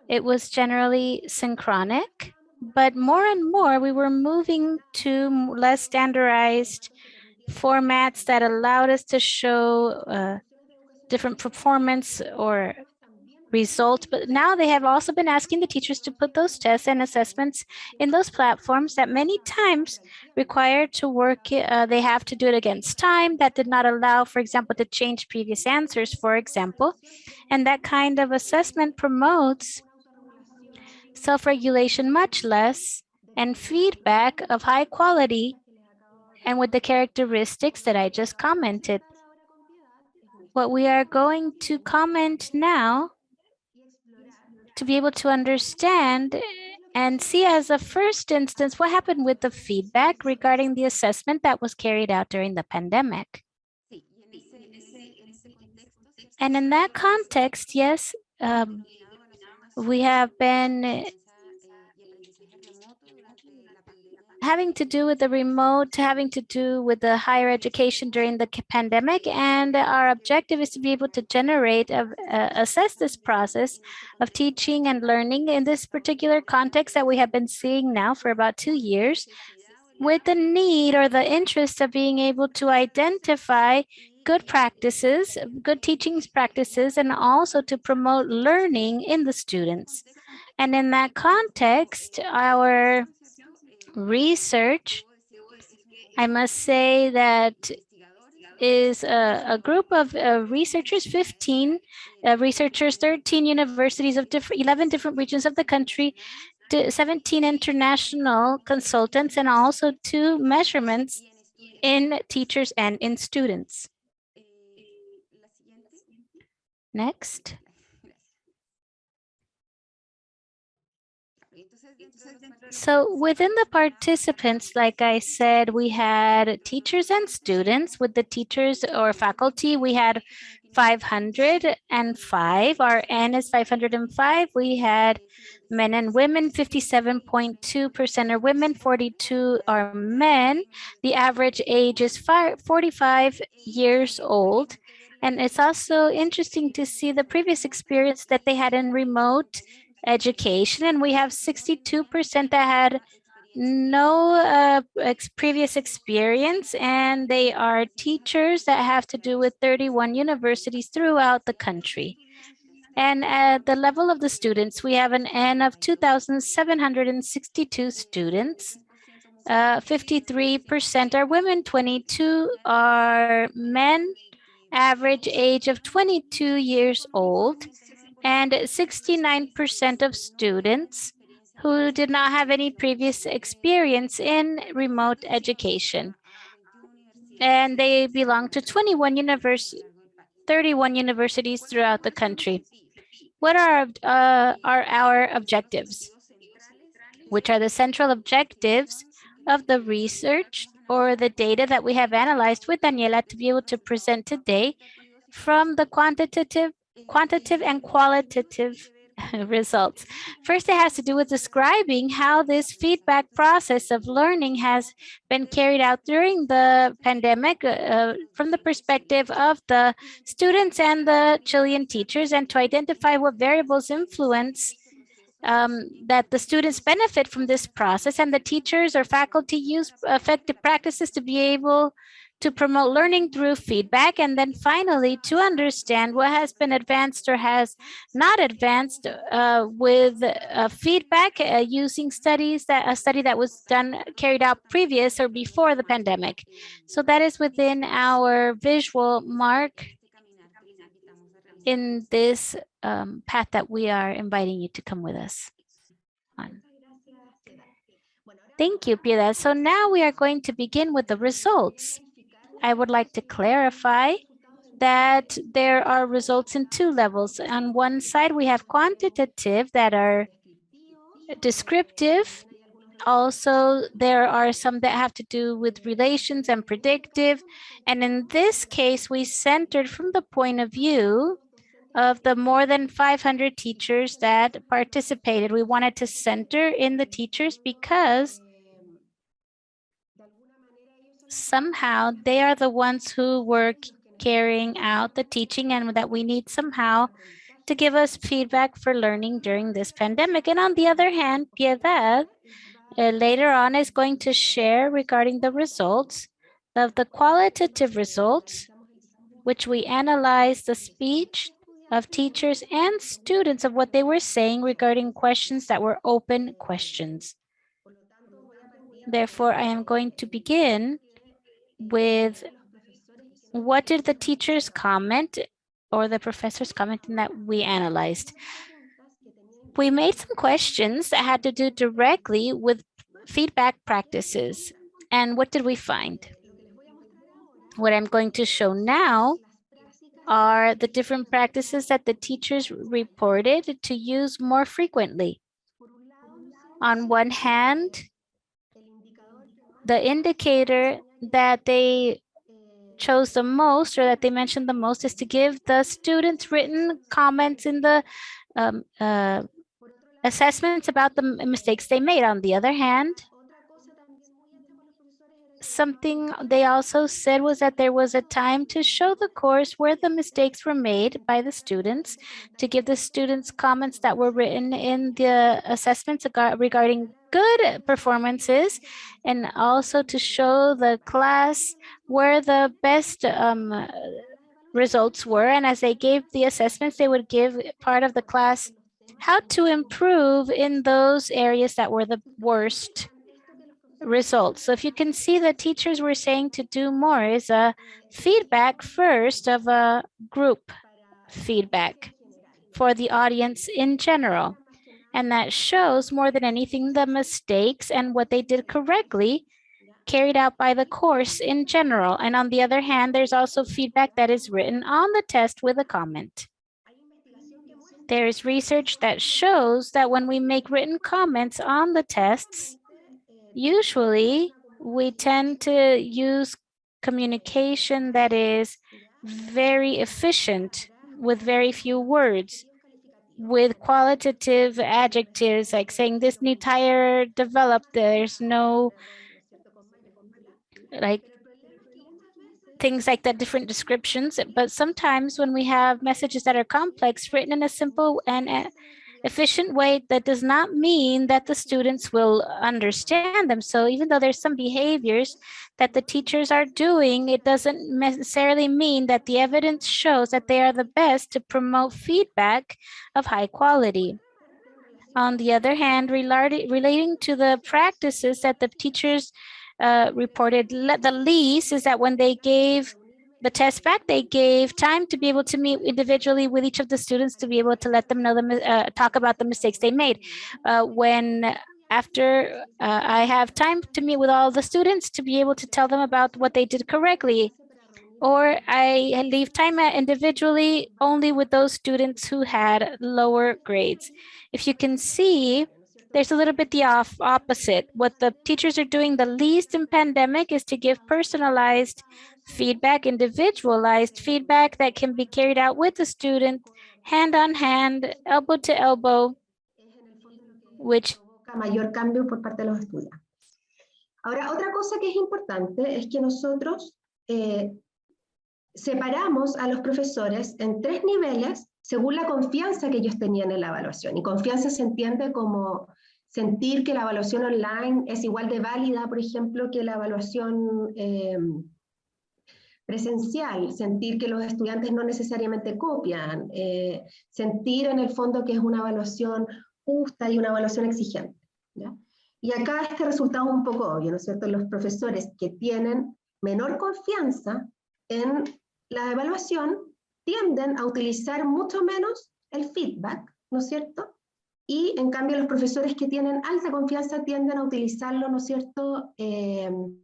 It was generally synchronic, but more and more we were moving to less standardized formats that allowed us to show different performance or results. But now they have also been asking the teachers to put those tests and assessments in those platforms that many times require to work, they have to do it against time. That did not allow, for example, to change previous answers, for example. And that kind of assessment promotes self-regulation much less and feedback of high quality and with the characteristics that I just commented. What we are going to comment now to be able to understand and see as a first instance what happened with the feedback regarding the assessment that was carried out during the pandemic. And in that context, yes, we have been having to do with the remote, having to do with the higher education during the pandemic. And our objective is to be able to generate, assess this process of teaching and learning in this particular context that we have been seeing now for about 2 years, with the need or the interest of being able to identify good practices, good teaching practices, and also to promote learning in the students. And in that context, our research, I must say that is a group of researchers, 15 researchers, 13 universities of 11 different regions of the country, 17 international consultants, and also 2 measurements in teachers and in students. Next. So within the participants, like I said, we had teachers and students. With the teachers or faculty, we had 505. Our N is 505. We had men and women, 57.2% are women, 42 are men. The average age is 45 years old. And it's also interesting to see the previous experience that they had in remote education, and we have 62% that had no previous experience, and they are teachers that have to do with 31 universities throughout the country. And at the level of the students, we have an N of 2,762 students. 53% are women, 22 are men, average age of 22 years old, and 69% of students who did not have any previous experience in remote education. And they belong to 31 universities throughout the country. What are our objectives? which are the central objectives of the research or the data that we have analyzed with Daniela to be able to present today from the quantitative and qualitative results. First, it has to do with describing how this feedback process of learning has been carried out during the pandemic from the perspective of the students and the Chilean teachers, and to identify what variables influence that the students benefit from this process, and the teachers or faculty use effective practices to be able to promote learning through feedback. And then finally, to understand what has been advanced or has not advanced with feedback using studies, that a study that was carried out previous or before the pandemic. So that is within our visual mark in this path that we are inviting you to come with us on. Thank you, Piedad. So now we are going to begin with the results. I would like to clarify that there are results in two levels. On one side, we have quantitative that are descriptive. Also, there are some that have to do with relations and predictive. And in this case, we centered from the point of view of the more than 500 teachers that participated. We wanted to center in the teachers because somehow they are the ones who were carrying out the teaching, and that we need somehow to give us feedback for learning during this pandemic. And on the other hand, Piedad later on is going to share regarding the results of the qualitative results, which we analyzed the speech of teachers and students of what they were saying regarding questions that were open questions. Therefore, I am going to begin with what did the teachers comment or the professors comment in that we analyzed. We made some questions that had to do directly with feedback practices. And what did we find? What I'm going to show now are the different practices that the teachers reported to use more frequently. On one hand, the indicator that they chose the most or that they mentioned the most is to give the students written comments in the assessments about the mistakes they made. On the other hand, something they also said was that there was a time to show the course where the mistakes were made by the students, to give the students comments that were written in the assessments regarding good performances, and also to show the class where the best results were. And as they gave the assessments, they would give part of the class how to improve in those areas that were the worst results. So if you can see, the teachers were saying to do more is a feedback first of a group feedback for the audience in general. And that shows more than anything the mistakes and what they did correctly carried out by the course in general. And on the other hand, there's also feedback that is written on the test with a comment. There is research that shows that when we make written comments on the tests, usually we tend to use communication that is very efficient with very few words, with qualitative adjectives like saying this new tire developed. There's no like things like that, different descriptions. But sometimes when we have messages that are complex, written in a simple and efficient way, that does not mean that the students will understand them. So even though there's some behaviors that the teachers are doing, it doesn't necessarily mean that the evidence shows that they are the best to promote feedback of high quality. On the other hand, relating to the practices that the teachers reported the least is that when they gave the test back, they gave time to be able to meet individually with each of the students to be able to let them know, talk about the mistakes they made. After I have time to meet with all the students to be able to tell them about what they did correctly, or I leave time individually only with those students who had lower grades. If you can see, there's a little bit the opposite. What the teachers are doing the least in pandemic is to give personalized feedback, individualized feedback that can be carried out with the student, hand on hand, elbow to elbow, which provoca mayor cambio por parte de los estudiantes. Ahora, otra cosa que es importante es que nosotros separamos a los profesores en 3 niveles según la confianza que ellos tenían en la evaluación. Y confianza se entiende como sentir que la evaluación online es igual de válida, por ejemplo, que la evaluación presencial, sentir que los estudiantes no necesariamente copian, sentir en el fondo que es una evaluación justa y una evaluación exigente, ¿ya? Y acá este resultado es un poco obvio, ¿no es cierto? Los profesores que tienen menor confianza en la evaluación tienden a utilizar mucho menos el feedback, ¿no es cierto? Y en cambio los profesores que tienen alta confianza tienden a utilizarlo, ¿no es cierto?, en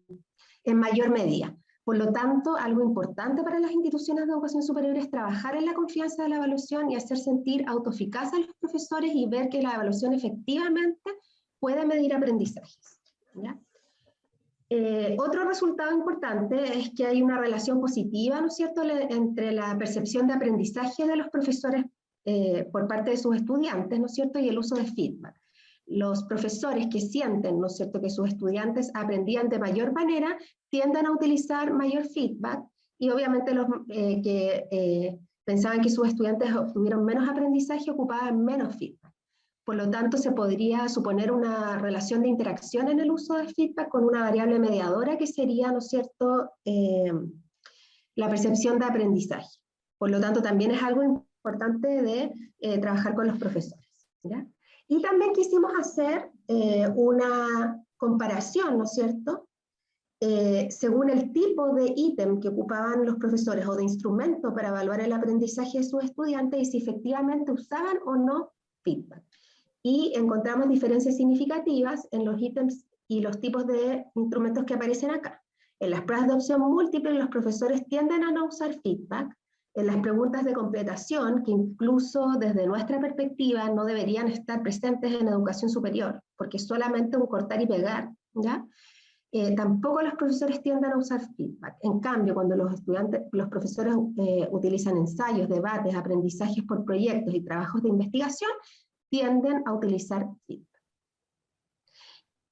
mayor medida. Por lo tanto, algo importante para las instituciones de educación superior es trabajar en la confianza de la evaluación y hacer sentir autoeficaz a los profesores y ver que la evaluación efectivamente puede medir aprendizajes, ¿ya? Otro resultado importante es que hay una relación positiva, ¿no es cierto?, entre la percepción de aprendizaje de los profesores por parte de sus estudiantes, ¿no es cierto?, y el uso de feedback. Los profesores que sienten, ¿no es cierto?, que sus estudiantes aprendían de mayor manera, tienden a utilizar mayor feedback, y obviamente los que pensaban que sus estudiantes obtuvieron menos aprendizaje ocupaban menos feedback. Por lo tanto, se podría suponer una relación de interacción en el uso de feedback con una variable mediadora que sería, ¿no es cierto?, la percepción de aprendizaje. Por lo tanto, también es algo importante de trabajar con los profesores, ¿ya? Y también quisimos hacer una comparación, ¿no es cierto?, según el tipo de ítem que ocupaban los profesores o de instrumento para evaluar el aprendizaje de sus estudiantes y si efectivamente usaban o no feedback. Y encontramos diferencias significativas en los ítems y los tipos de instrumentos que aparecen acá. En las pruebas de opción múltiple, los profesores tienden a no usar feedback. En las preguntas de completación, que incluso desde nuestra perspectiva no deberían estar presentes en educación superior, porque es solamente un cortar y pegar, ¿ya? Tampoco los profesores tienden a usar feedback. En cambio, cuando los profesores utilizan ensayos, debates, aprendizajes por proyectos y trabajos de investigación, tienden a utilizar feedback.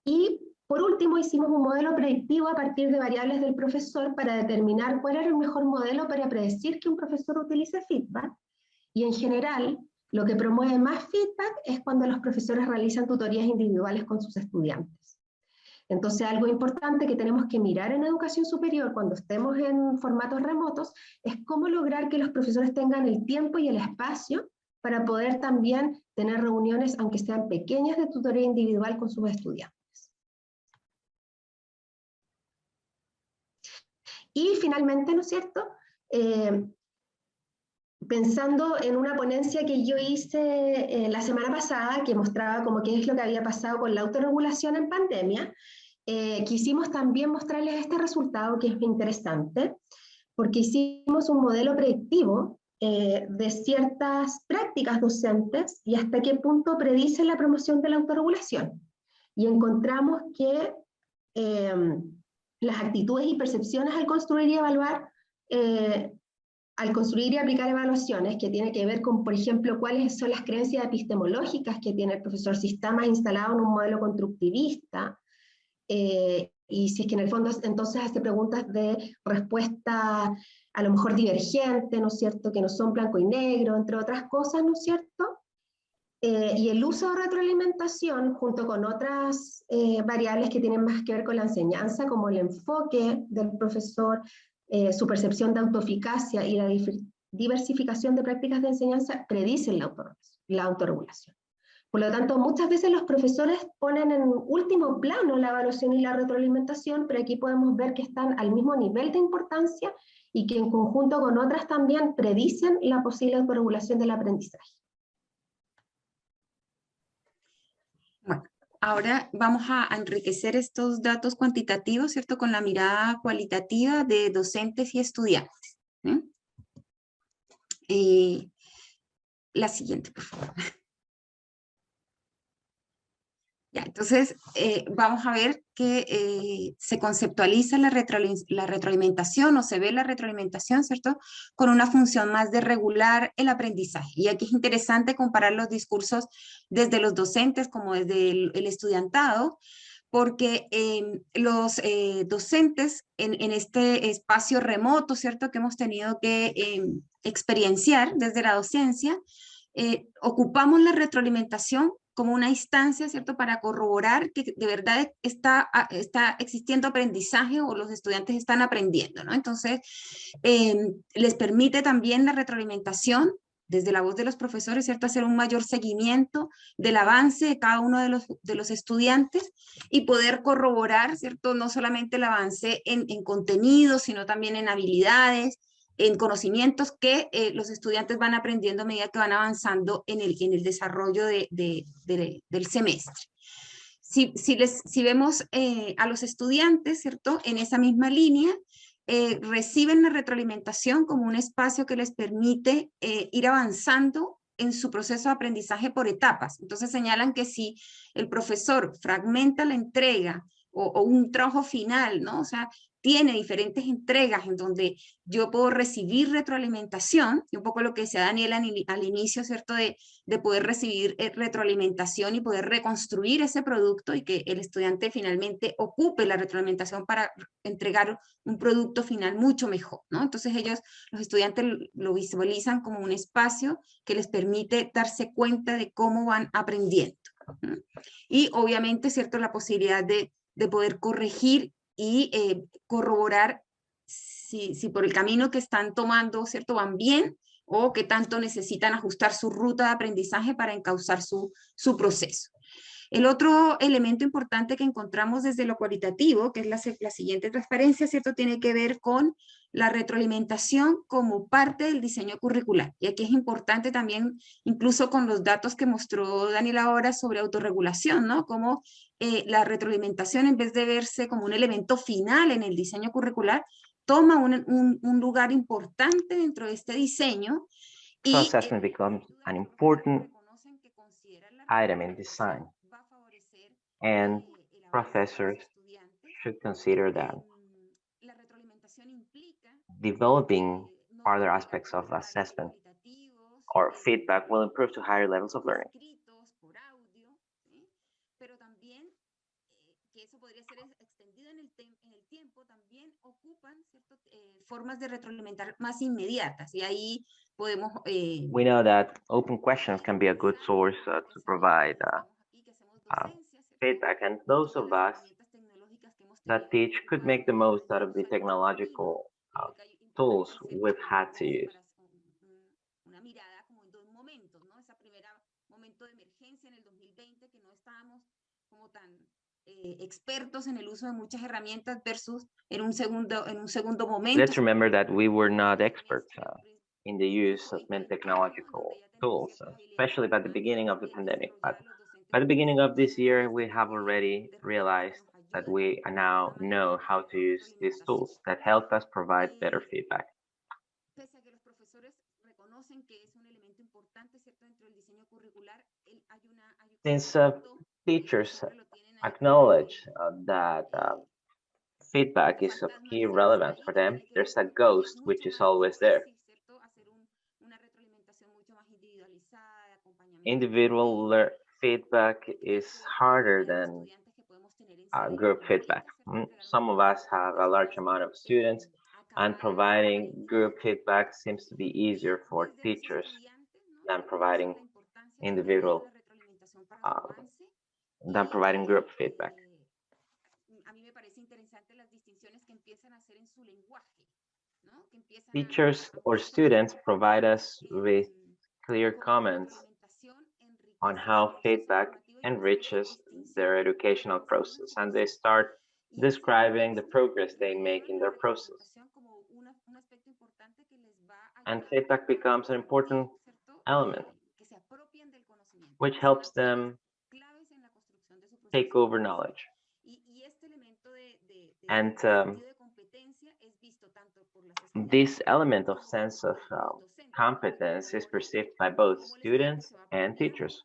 Y por último, hicimos un modelo predictivo a partir de variables del profesor para determinar cuál era el mejor modelo para predecir que un profesor utilice feedback. Y en general, lo que promueve más feedback es cuando los profesores realizan tutorías individuales con sus estudiantes. Entonces, algo importante que tenemos que mirar en educación superior cuando estemos en formatos remotos es cómo lograr que los profesores tengan el tiempo y el espacio para poder también tener reuniones, aunque sean pequeñas, de tutoría individual con sus estudiantes. Y finalmente, ¿no es cierto?, pensando en una ponencia que yo hice la semana pasada, que mostraba como qué es lo que había pasado con la autorregulación en pandemia, quisimos también mostrarles este resultado que es interesante, porque hicimos un modelo predictivo de ciertas prácticas docentes y hasta qué punto predicen la promoción de la autorregulación. Y encontramos que las actitudes y percepciones al construir y evaluar, al construir y aplicar evaluaciones, que tiene que ver con, por ejemplo, cuáles son las creencias epistemológicas que tiene el profesor, si está más instalado en un modelo constructivista, y si es que en el fondo entonces hace preguntas de respuesta a lo mejor divergente, ¿no es cierto?, que no son blanco y negro, entre otras cosas, ¿no es cierto? Y el uso de retroalimentación, junto con otras variables que tienen más que ver con la enseñanza, como el enfoque del profesor, su percepción de autoeficacia y la diversificación de prácticas de enseñanza, predicen la autorregulación. Por lo tanto, muchas veces los profesores ponen en último plano la evaluación y la retroalimentación, pero aquí podemos ver que están al mismo nivel de importancia y que en conjunto con otras también predicen la posible autorregulación del aprendizaje. Bueno, ahora vamos a enriquecer estos datos cuantitativos, ¿cierto?, con la mirada cualitativa de docentes y estudiantes. La siguiente, por favor. Ya, entonces, vamos a ver que se conceptualiza la retroalimentación o se ve la retroalimentación, ¿cierto? Con una función más de regular el aprendizaje. Y aquí es interesante comparar los discursos desde los docentes como desde el estudiantado, porque los docentes en este espacio remoto, ¿cierto? Que hemos tenido que experienciar desde la docencia, ocupamos la retroalimentación como una instancia, ¿cierto?, para corroborar que de verdad está existiendo aprendizaje o los estudiantes están aprendiendo, ¿no? Entonces, les permite también la retroalimentación desde la voz de los profesores, ¿cierto?, hacer un mayor seguimiento del avance de cada uno de los estudiantes y poder corroborar, ¿cierto?, no solamente el avance en contenidos, sino también en habilidades, en conocimientos que los estudiantes van aprendiendo a medida que van avanzando en el desarrollo del semestre. Si vemos a los estudiantes, ¿cierto? En esa misma línea, reciben la retroalimentación como un espacio que les permite ir avanzando en su proceso de aprendizaje por etapas. Entonces señalan que si el profesor fragmenta la entrega o un trabajo final, ¿no? O sea, tiene diferentes entregas en donde yo puedo recibir retroalimentación, y un poco lo que decía Daniela al inicio, ¿cierto? De poder recibir retroalimentación y poder reconstruir ese producto y que el estudiante finalmente ocupe la retroalimentación para entregar un producto final mucho mejor, ¿no? Entonces los estudiantes lo visualizan como un espacio que les permite darse cuenta de cómo van aprendiendo, ¿no? Y obviamente, ¿cierto? La posibilidad de poder corregir y corroborar si por el camino que están tomando, ¿cierto?, van bien o qué tanto necesitan ajustar su ruta de aprendizaje para encauzar su proceso. El otro elemento importante que encontramos desde lo cualitativo, que es la siguiente transparencia, ¿cierto?, tiene que ver con la retroalimentación como parte del diseño curricular. Y aquí es importante también, incluso con los datos que mostró Daniel ahora sobre autorregulación, ¿no? Como la retroalimentación, en vez de verse como un elemento final en el diseño curricular, toma un lugar importante dentro de este diseño. So assessment becomes an important item in design, and professors should consider that developing further aspects of assessment or feedback will improve to higher levels of learning. Pero también que eso podría ser extendido en el tiempo, también ocupan formas de retroalimentar más inmediatas. Y ahí podemos... We know that open questions can be a good source to provide feedback, and those of us that teach could make the most out of the technological tools we've had to use. Una mirada como en dos momentos, ¿no? Esa primera momento de emergencia en el 2020 que no estábamos como tan expertos en el uso de muchas herramientas versus en un segundo momento. Let's remember that we were not experts in the use of many technological tools, especially by the beginning of the pandemic. But by the beginning of this year, we have already realized that we now know how to use these tools that help us provide better feedback. Pese a que los profesores reconocen que es un elemento importante, ¿cierto?, dentro del diseño curricular, Since teachers acknowledge that feedback is of key relevance for them, there's a ghost which is always there. Individual feedback is harder than group feedback. Some of us have a large amount of students, and providing group feedback seems to be easier for teachers than providing individual, than providing group feedback. Teachers or students provide us with clear comments on how feedback enriches their educational process, and they start describing the progress they make in their process. And feedback becomes an important element, which helps them take over knowledge. And this element of sense of competence is perceived by both students and teachers.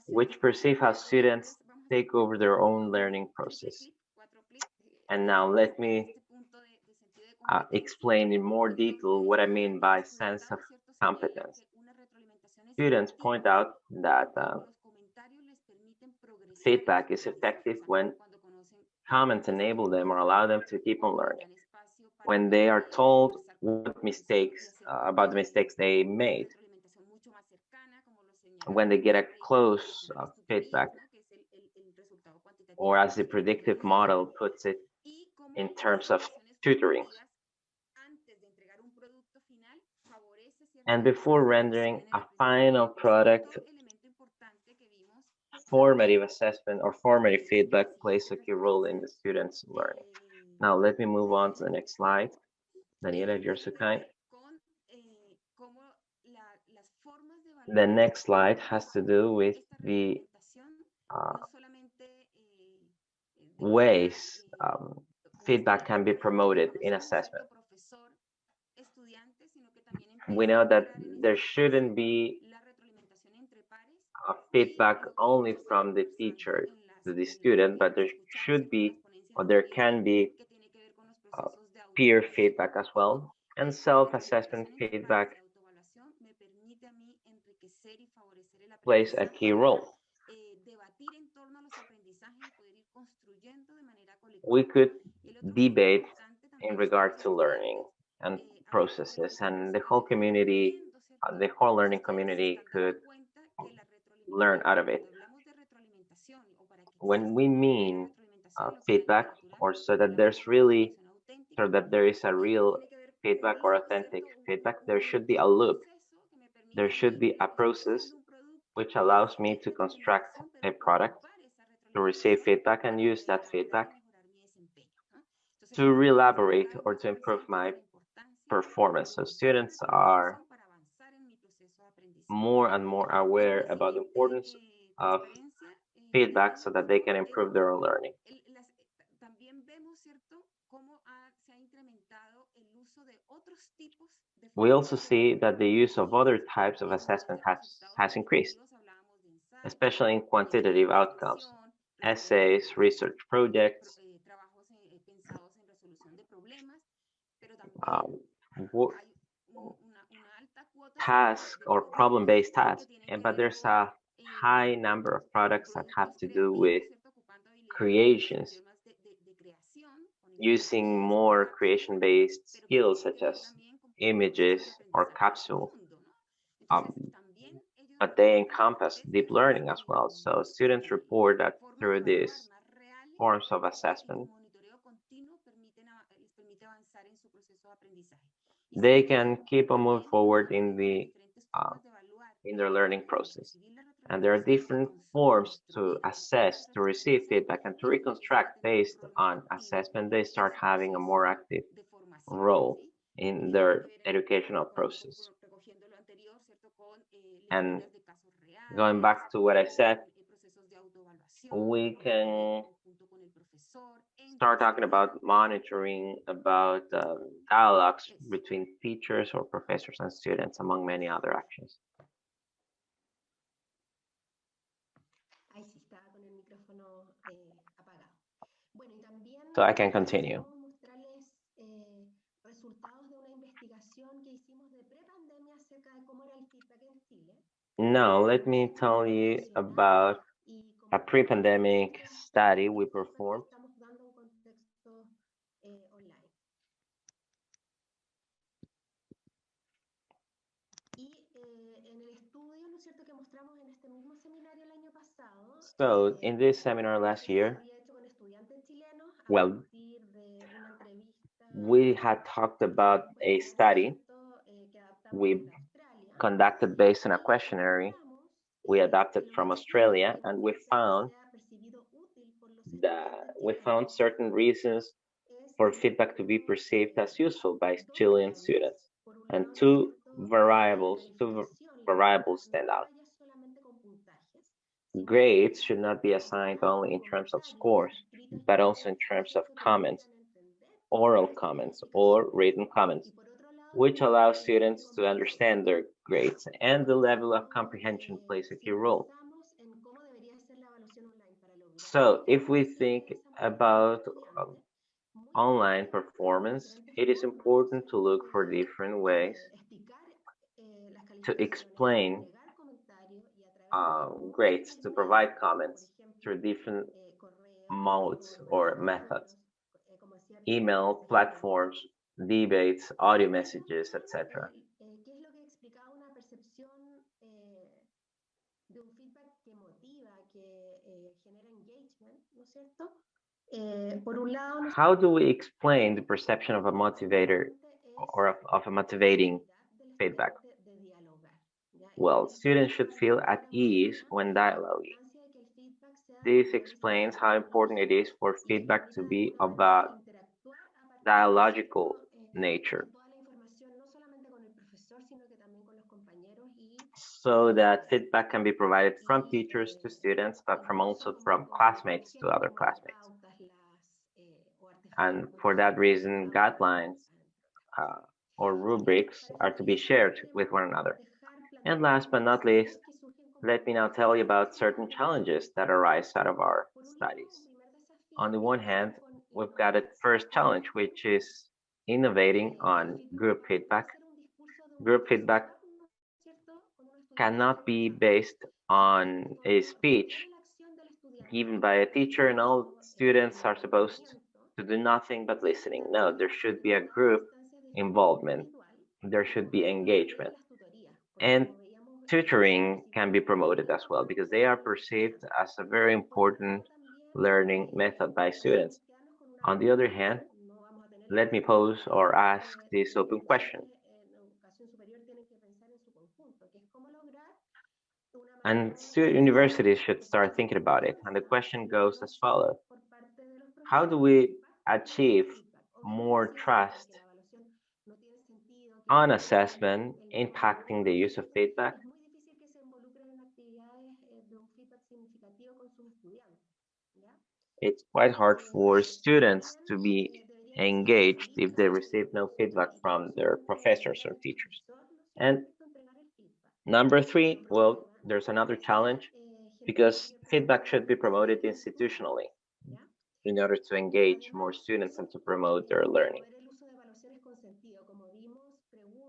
which perceive how students take over their own learning process. And now let me explain in more detail what I mean by sense of competence. Students point out that feedback is effective when comments enable them or allow them to keep on learning. When they are told what mistakes about the mistakes they made, when they get a close feedback, or as the predictive model puts it, in terms of tutoring. And before rendering a final product, formative assessment or formative feedback plays a key role in the students' learning. Now, let me move on to the next slide. Daniela, if you're so kind. The next slide has to do with the ways feedback can be promoted in assessment. We know that there shouldn't be feedback only from the teacher to the student, but there should be, or there can be, peer feedback as well, and self-assessment feedback plays a key role. We could debate in regard to learning and processes, and the whole community, the whole learning community could learn out of it. When we mean feedback, or so that there's really, so that there is a real feedback or authentic feedback, there should be a loop. There should be a process which allows me to construct a product, to receive feedback and use that feedback to re-elaborate or to improve my performance. So students are more and more aware about the importance of feedback so that they can improve their own learning. We also see that the use of other types of assessment has increased, especially in quantitative outcomes, essays, research projects, task or problem-based task, but there's a high number of products that have to do with creations, using more creation-based skills such as images or capsule, but they encompass deep learning as well. So students report that through these forms of assessment, they can keep on moving forward in their learning process. And there are different forms to assess, to receive feedback, and to reconstruct based on assessment. They start having a more active role in their educational process. And going back to what I said, we can start talking about monitoring, about dialogues between teachers or professors and students, among many other actions. So I can continue. Now, let me tell you about a pre-pandemic study we performed. So, in this seminar last year, well, we had talked about a study we conducted based on a questionnaire we adapted from Australia, and we found certain reasons for feedback to be perceived as useful by Chilean students, and two variables stand out. Grades should not be assigned only in terms of scores, but also in terms of comments, oral comments or written comments, which allows students to understand their grades, and the level of comprehension plays a key role. So if we think about online performance, it is important to look for different ways to explain grades, to provide comments through different modes or methods, email, platforms, debates, audio messages, etc. How do we explain the perception of a motivator or of a motivating feedback? Well, students should feel at ease when dialoguing. This explains how important it is for feedback to be of a dialogical nature, so that feedback can be provided from teachers to students, but also from classmates to other classmates. And for that reason, guidelines or rubrics are to be shared with one another. And last but not least, let me now tell you about certain challenges that arise out of our studies. On the one hand, we've got a first challenge, which is innovating on group feedback. Group feedback cannot be based on a speech given by a teacher and all students are supposed to do nothing but listening. No, there should be a group involvement. There should be engagement. And tutoring can be promoted as well because they are perceived as a very important learning method by students. On the other hand, let me pose or ask this open question. And universities should start thinking about it. And the question goes as follows. How do we achieve more trust on assessment impacting the use of feedback? It's quite hard for students to be engaged if they receive no feedback from their professors or teachers. And number three, well, there's another challenge because feedback should be promoted institutionally in order to engage more students and to promote their learning.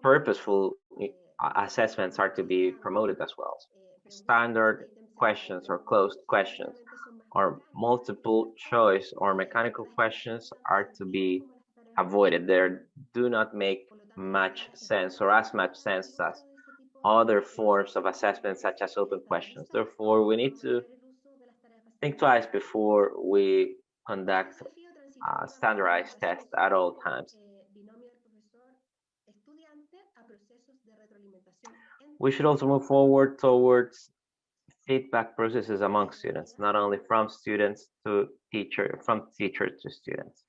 Purposeful assessments are to be promoted as well. Standard questions or closed questions or multiple choice or mechanical questions are to be avoided. They do not make much sense or as much sense as other forms of assessment such as open questions. Therefore, we need to think twice before we conduct standardized tests at all times. We should also move forward towards feedback processes among students, not only from students to teacher, from teacher to students.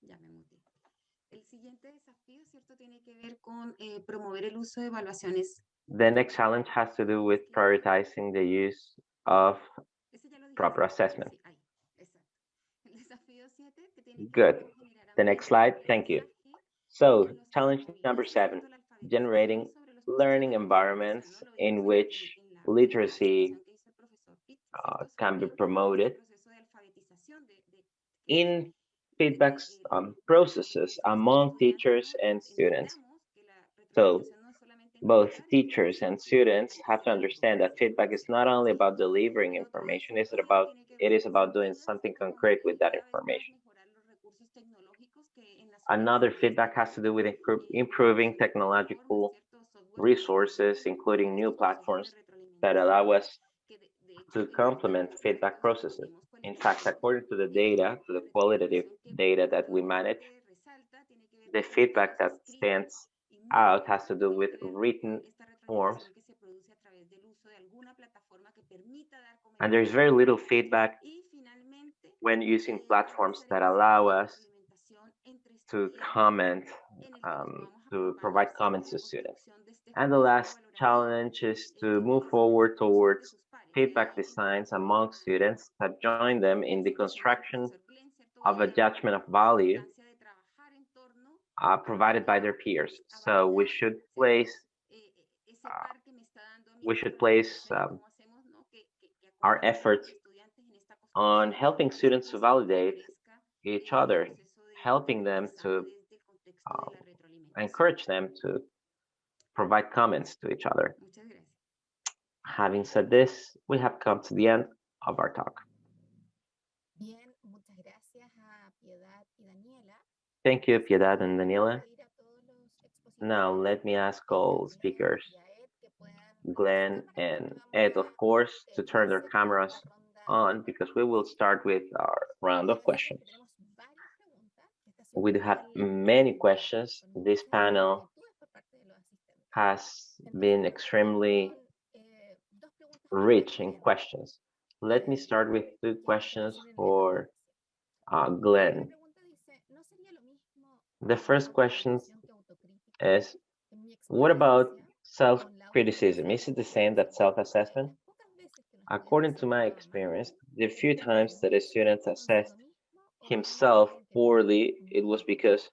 Ya me muteé. El siguiente desafío, ¿cierto? Tiene que ver con promover el uso de evaluaciones. The next challenge has to do with prioritizing the use of proper assessment. Good. The next slide. Thank you. So, challenge number 7, generating learning environments in which literacy can be promoted in feedback processes among teachers and students. So, both teachers and students have to understand that feedback is not only about delivering information, it is about doing something concrete with that information. Another feedback has to do with improving technological resources, including new platforms that allow us to complement feedback processes. In fact, according to the data, to the qualitative data that we manage, the feedback that stands out has to do with written forms. And there's very little feedback when using platforms that allow us to comment, to provide comments to students. And the last challenge is to move forward towards feedback designs among students that join them in the construction of a judgment of value provided by their peers. So we should place our efforts on helping students to validate each other, helping them to encourage them to provide comments to each other. Having said this, we have come to the end of our talk. Bien, muchas gracias a Piedad y Daniela. Thank you, Piedad and Daniela. Pedir a todos los expositores Now let me ask all Glenn speakers, y a Ed que puedan Glenn participar para que and podamos Ed, of course, to dar turn their inicio con cameras la ronda on because we will start with our round of questions. que tenemos varias preguntas. Este ha sido We un do have panel many questions. con This muchas panel inquietudes por parte de los asistentes. has Entonces, been vamos extremely con dos preguntas para rich in Glenn. questions. Let me start with two ¿Qué questions relación en for La Glenn. primera pregunta dice, ¿no sería lo mismo The first question autoevaluación que autocrítica? is, En mi what about experiencia, con la self-criticism? Is it the same that self-assessment? las pocas veces que un According estudiante to se my evaluaba mal, experience, the few times that a student consigo assessed mismo o himself realmente poorly, muy it was negativo. because Esa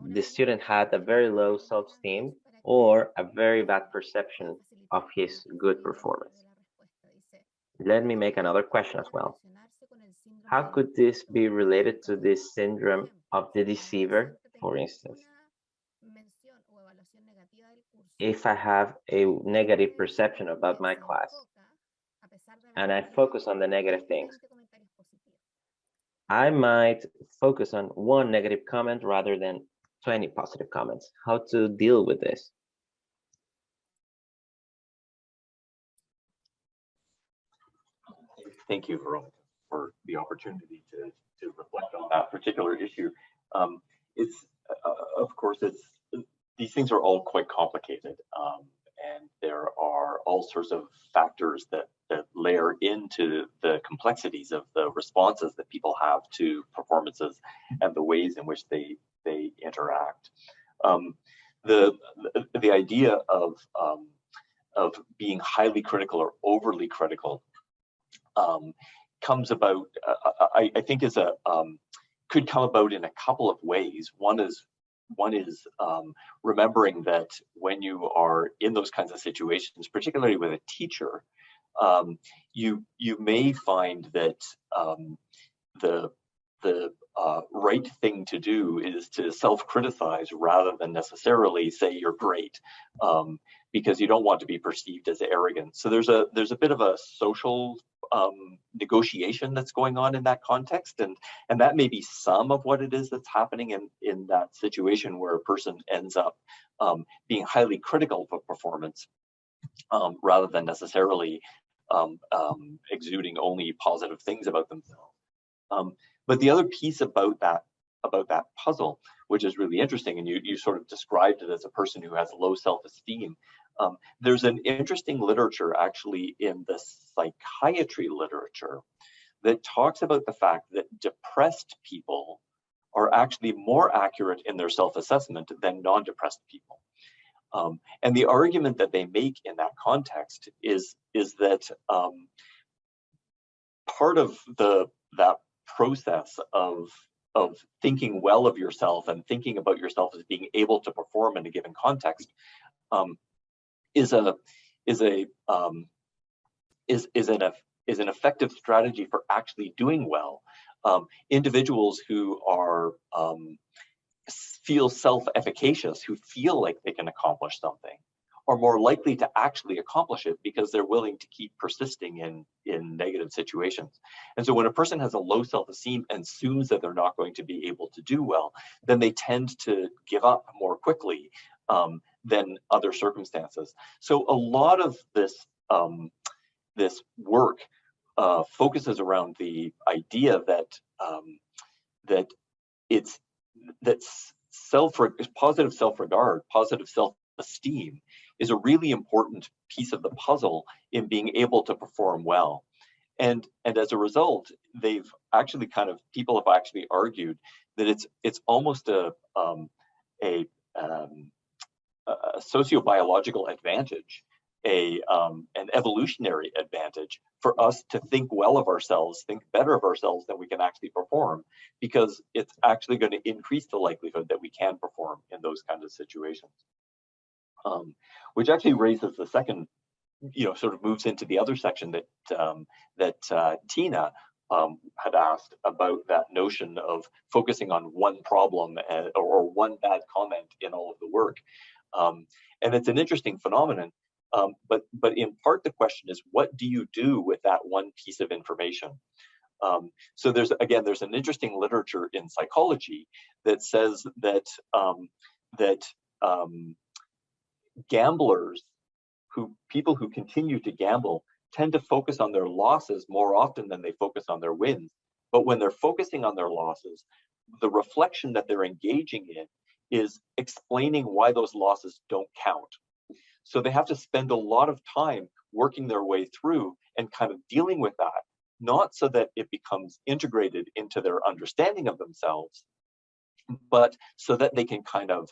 una the pregunta student had a que very tenemos low algunas self-esteem para que or a very bad pueda perception facilitar of his la good fluidez performance. de la respuesta. Dice, Let me make another question as well. relacionarse con el síndrome How del could this be impostor related to del this educador? syndrome Por of the ejemplo, si un deceiver, adolescente for tenga instance? una mención o evaluación negativa del curso, If I have a negative puede perception about que my se class enfoca, a pesar de haber and I recibido focus on the negative things, 20 comentarios positivos. I might focus on one negative comment rather than 20 positive comments. How to deal with this? Thank you, Veronica, for the opportunity to reflect on that particular issue. It's of course, these things are all quite complicated, and there are all sorts of factors that layer into the complexities of the responses that people have to performances and the ways in which they interact. The idea of being highly critical or overly critical comes about, I think, could come about in a couple of ways. One is remembering that when you are in those kinds of situations, particularly with a teacher, you may find that the right thing to do is to self-criticize rather than necessarily say you're great, because you don't want to be perceived as arrogant. So there's a bit of a social negotiation that's going on in that context, and that may be some of what it is that's happening in that situation where a person ends up being highly critical of a performance rather than necessarily exuding only positive things about themselves. But the other piece about that puzzle, which is really interesting, and you sort of described it as a person who has low self-esteem. There's an interesting literature actually in the psychiatry literature that talks about the fact that depressed people are actually more accurate in their self-assessment than non-depressed people. And the argument that they make in that context is that part of that process of thinking well of yourself and thinking about yourself as being able to perform in a given context is an effective strategy for actually doing well. Individuals who are feel self-efficacious, who feel like they can accomplish something, are more likely to actually accomplish it because they're willing to keep persisting in negative situations. And so when a person has a low self-esteem and assumes that they're not going to be able to do well, then they tend to give up more quickly than other circumstances. So a lot of this this work focuses around the idea that positive self-regard, positive self-esteem is a really important piece of the puzzle in being able to perform well. And as a result, people have actually argued that it's almost a sociobiological advantage, an evolutionary advantage for us to think well of ourselves, think better of ourselves than we can actually perform, because it's actually going to increase the likelihood that we can perform in those kinds of situations. Which actually raises the second sort of moves into the other section that Tina had asked about, that notion of focusing on one problem or one bad comment in all of the work. And it's an interesting phenomenon, but in part the question is, what do you do with that one piece of information? So there's an interesting literature in psychology that says that gamblers, people who continue to gamble, tend to focus on their losses more often than they focus on their wins. But when they're focusing on their losses, the reflection that they're engaging in is explaining why those losses don't count. So they have to spend a lot of time working their way through and kind of dealing with that, not so that it becomes integrated into their understanding of themselves, but so that they can kind of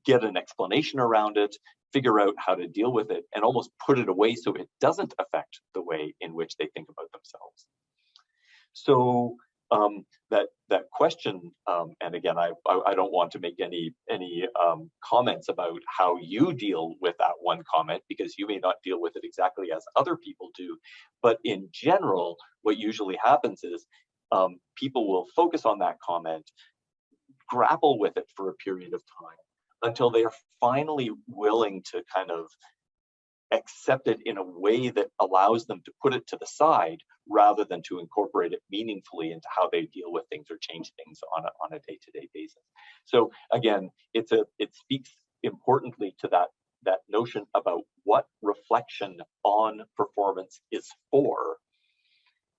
get an explanation around it, figure out how to deal with it, and almost put it away so it doesn't affect the way in which they think about themselves. So that question, and again, I don't want to make any comments about how you deal with that one comment, because you may not deal with it exactly as other people do. But in general, what usually happens is people will focus on that comment, grapple with it for a period of time, until they are finally willing to kind of accept it in a way that allows them to put it to the side, rather than to incorporate it meaningfully into how they deal with things or change things on a day-to-day basis. So again, it speaks importantly to that notion about what reflection on performance is for.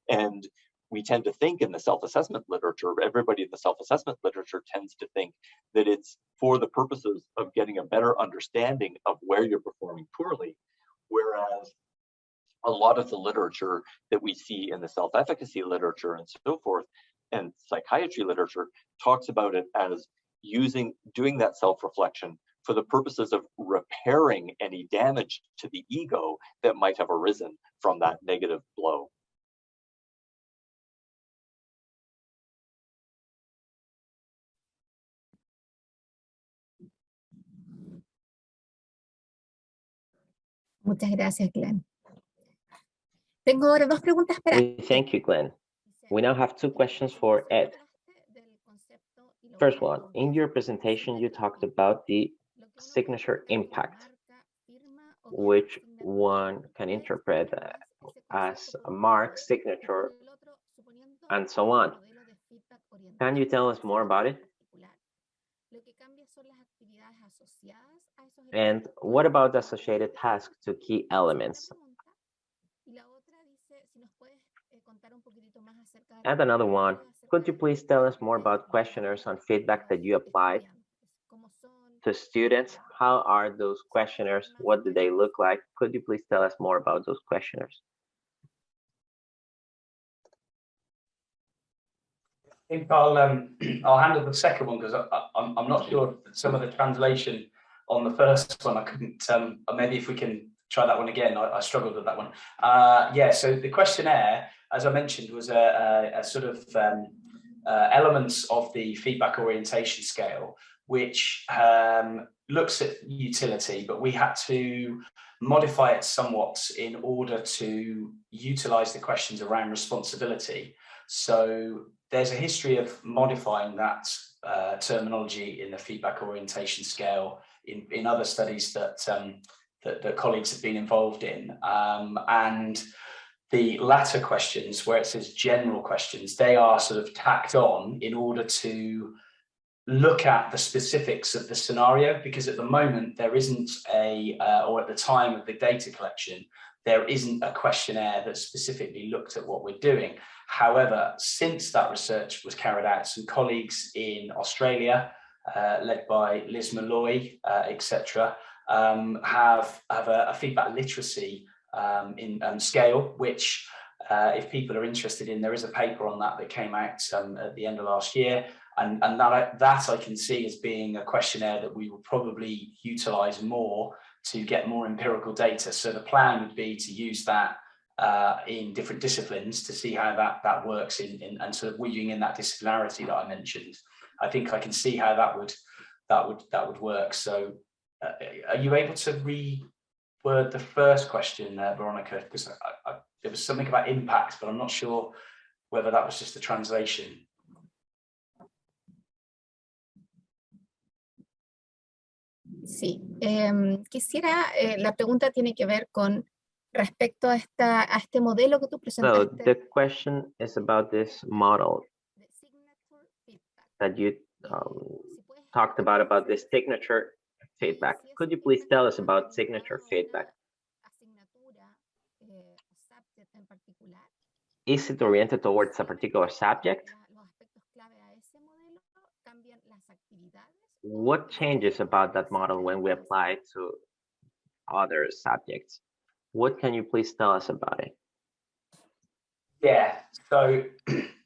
And we tend to think in the self-assessment literature, everybody in the self-assessment literature tends to think that it's for the purposes of getting a better understanding of where you're performing poorly. Whereas a lot of the literature that we see in the self-efficacy literature and so forth, and psychiatry literature, talks about it as doing that self-reflection for the purposes of repairing any damage to the ego that might have arisen from that negative blow. Muchas gracias, Glenn. Tengo ahora dos preguntas para Thank you, Glenn. We now have two questions for Ed. First one, in your presentation, you talked about the signature impact, which one can interpret as a mark, signature, and so on. Can you tell us more about it? And what about the associated tasks to key elements? And another one, could you please tell us more about questionnaires on feedback that you applied to students? How are those questionnaires? What do they look like? Could you please tell us more about those questionnaires? I think I'll handle the second one, because I'm not sure some of the translation on the first one I couldn't. Maybe if we can try that one again. I struggled with that one. Yeah. So the questionnaire, as I mentioned, was a sort of elements of the feedback orientation scale, which looks at utility, but we had to modify it somewhat in order to utilize the questions around responsibility. So there's a history of modifying that terminology in the feedback orientation scale in other studies that that colleagues have been involved in. And the latter questions, where it says general questions, they are sort of tacked on in order to look at the specifics of the scenario, because at the moment there isn't or at the time of the data collection, there isn't a questionnaire that specifically looked at what we're doing. However, since that research was carried out, some colleagues in Australia, led by Liz Malloy, etc., have a feedback literacy scale, which if people are interested in, there is a paper on that came out at the end of last year. And that I can see as being a questionnaire that we will probably utilize more to get more empirical data. So the plan would be to use that in different disciplines to see how that works and sort of weaving in that disciplinarity that I mentioned. I think I can see how that would work. So are you able to word the first question there, Veronica, because there was something about impact, but I'm not sure whether that was just a translation. Sí, quisiera, la pregunta tiene que ver con respecto a este modelo que tú So presentaste. the question is about this model de signature feedback. that you Si puedes talked about this signature feedback. si es Could you please tell us about orientado signature a una feedback? asignatura o subject en particular. Is it oriented towards a particular subject? Los aspectos clave a ese modelo cambian las actividades. What changes about that model when we apply it to other subjects? What can you please tell us about it? Yeah, so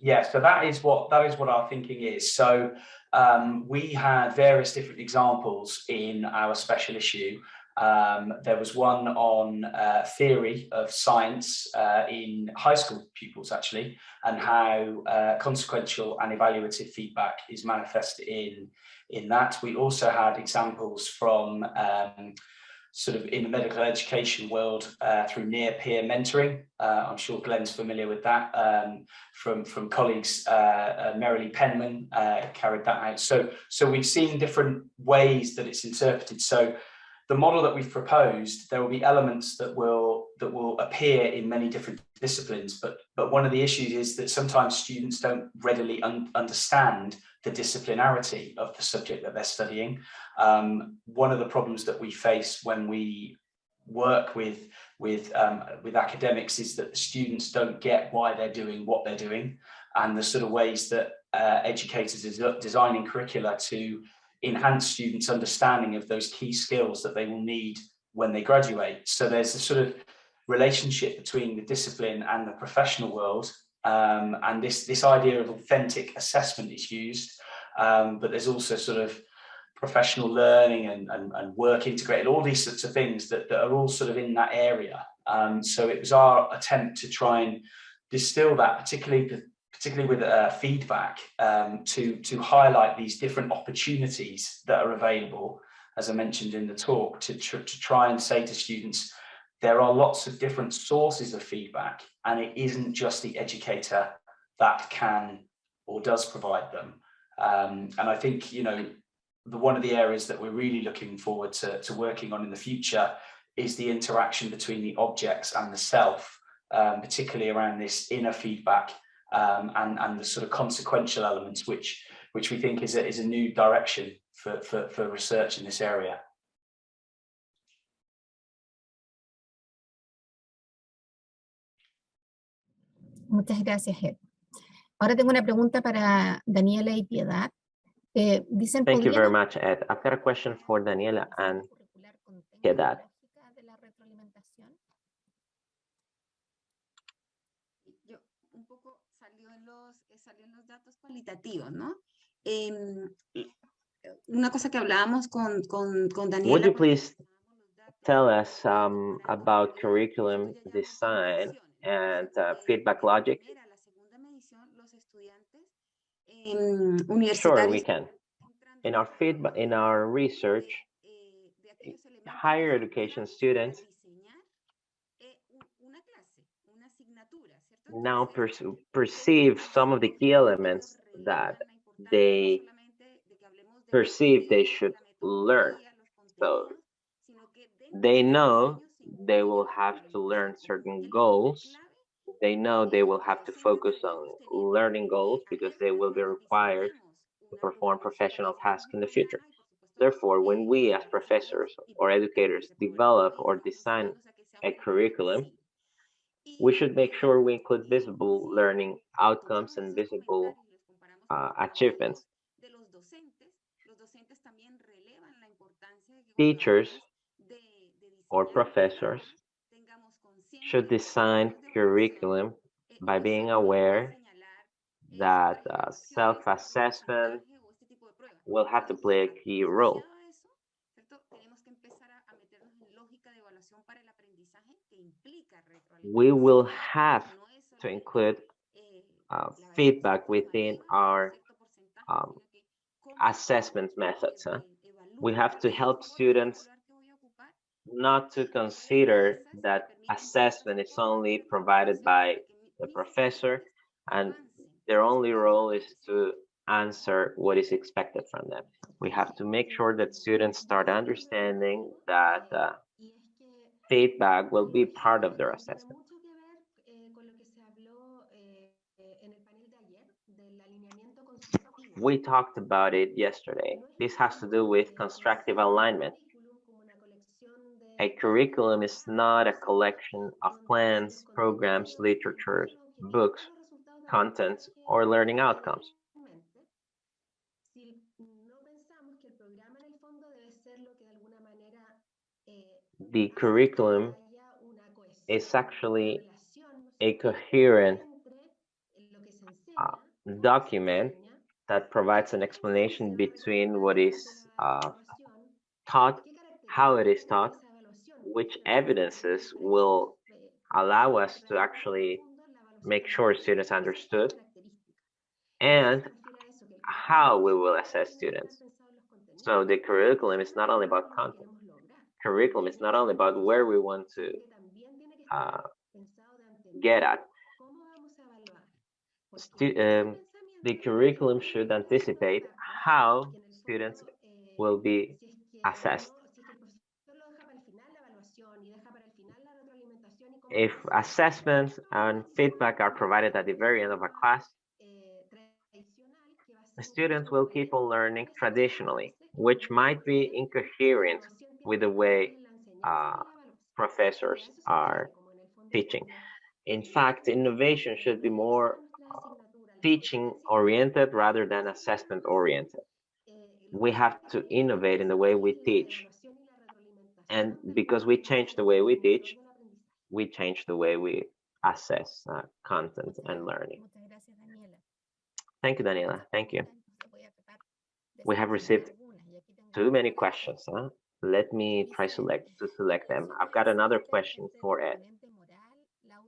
yeah, so that is what our thinking is. So we had various different examples in our special issue. There was one on theory of science in high school pupils, actually, and how consequential and evaluative feedback is manifested in that. We also had examples from sort of in the medical education world through near peer mentoring. I'm sure Glenn's familiar with that from colleagues. Merrily Penman carried that out. So we've seen different ways that it's interpreted. So the model that we've proposed, there will be elements that will appear in many different disciplines, but one of the issues is that sometimes students don't readily understand the disciplinarity of the subject that they're studying. One of the problems that we face when we work with academics is that the students don't get why they're doing what they're doing, and the sort of ways that educators are designing curricula to enhance students' understanding of those key skills that they will need when they graduate. So there's a sort of relationship between the discipline and the professional world, and this idea of authentic assessment is used, but there's also sort of professional learning and work integrated, all these sorts of things that are all sort of in that area. So it was our attempt to try and distill that, particularly with feedback, to highlight these different opportunities that are available, as I mentioned in the talk, to try and say to students, there are lots of different sources of feedback, and it isn't just the educator that can or does provide them. And I think, you know, one of the areas that we're really looking forward to working on in the future is the interaction between the objects and the self, particularly around this inner feedback, and the sort of consequential elements, which we think is a new direction for research in this area. Muchas gracias, Ed. Ahora tengo una pregunta para Daniela y Piedad. Dicen, Thank you very much, Ed. I've got a question for Daniela and Piedad. De la retroalimentación. Yo un poco salió en los datos cualitativos, ¿no? Una cosa que hablábamos con Daniela. Would you please tell us about curriculum design and feedback logic? Sure, we can. In our research, higher education students now perceive some of the key elements that they perceive they should learn. So they know they will have to learn certain goals. They know they will have to focus on learning goals because they will be required to perform professional tasks in the future. Therefore, when we as professors or educators develop or design a curriculum, we should make sure we include visible learning outcomes and visible achievements. Teachers or professors should design curriculum by being aware that self-assessment will have to play a key role. We will have to include feedback within our assessment methods. We have to help students not to consider that assessment is only provided by the professor and their only role is to answer what is expected from them. We have to make sure that students start understanding that feedback will be part of their assessment. We talked about it yesterday. This has to do with constructive alignment. A curriculum is not a collection of plans, programs, literatures, books, contents, or learning outcomes. The curriculum is actually a coherent document that provides an explanation between what is taught, how it is taught, which evidences will allow us to actually make sure students understood, and how we will assess students. So the curriculum is not only about content. Curriculum is not only about where we want to get at. The curriculum should anticipate how students will be assessed. If assessments and feedback are provided at the very end of a class, students will keep on learning traditionally, which might be incoherent with the way professors are teaching. In fact, innovation should be more teaching oriented rather than assessment oriented. We have to innovate in the way we teach. And because we change the way we teach, we change the way we assess content and learning. Thank you, Daniela. Thank you. We have received too many questions. Let me try to select them. I've got another question for Ed.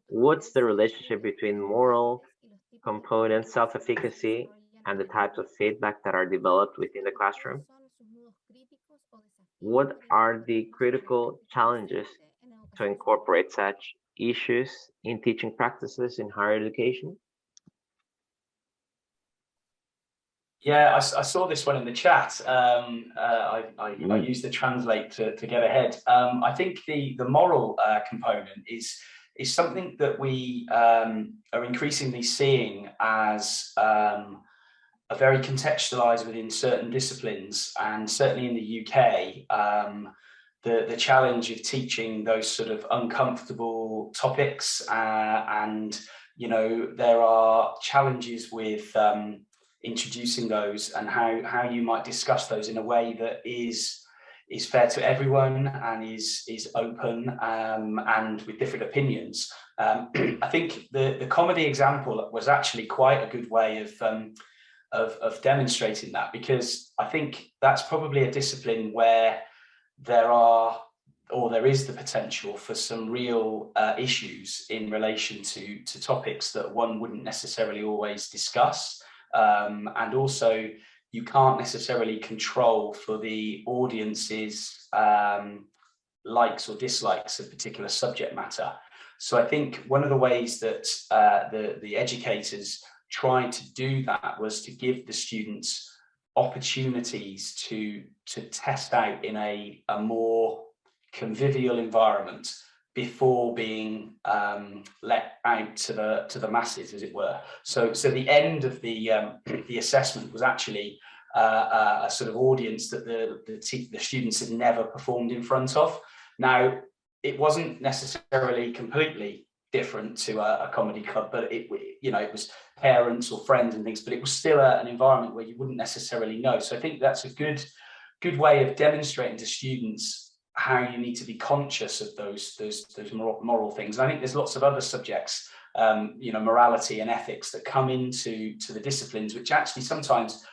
What's the relationship between moral components, self-efficacy, and the types of feedback that are developed within the classroom? What are the critical challenges to incorporate such issues in teaching practices in higher education? Yeah, I saw this one in the chat. I used the translate to get ahead. I think the moral component is something that we are increasingly seeing as a very contextualized within certain disciplines, and certainly in the UK, the challenge of teaching those sort of uncomfortable topics, and there are challenges with introducing those and how you might discuss those in a way that is fair to everyone and is open and with different opinions. I think the comedy example was actually quite a good way of demonstrating that, because I think that's probably a discipline where there is the potential for some real issues in relation to topics that one wouldn't necessarily always discuss. And also, you can't necessarily control for the audience's likes or dislikes of particular subject matter. So I think one of the ways that the educators tried to do that was to give the students opportunities to test out in a more convivial environment before being let out to the masses, as it were. So the end of the assessment was actually a sort of audience that the students had never performed in front of. Now, it wasn't necessarily completely different to a comedy club, but it was parents or friends and things, but it was still an environment where you wouldn't necessarily know. So I think that's a good way of demonstrating to students how you need to be conscious of those moral things. And I think there's lots of other subjects, morality and ethics, that come into the disciplines, which actually sometimes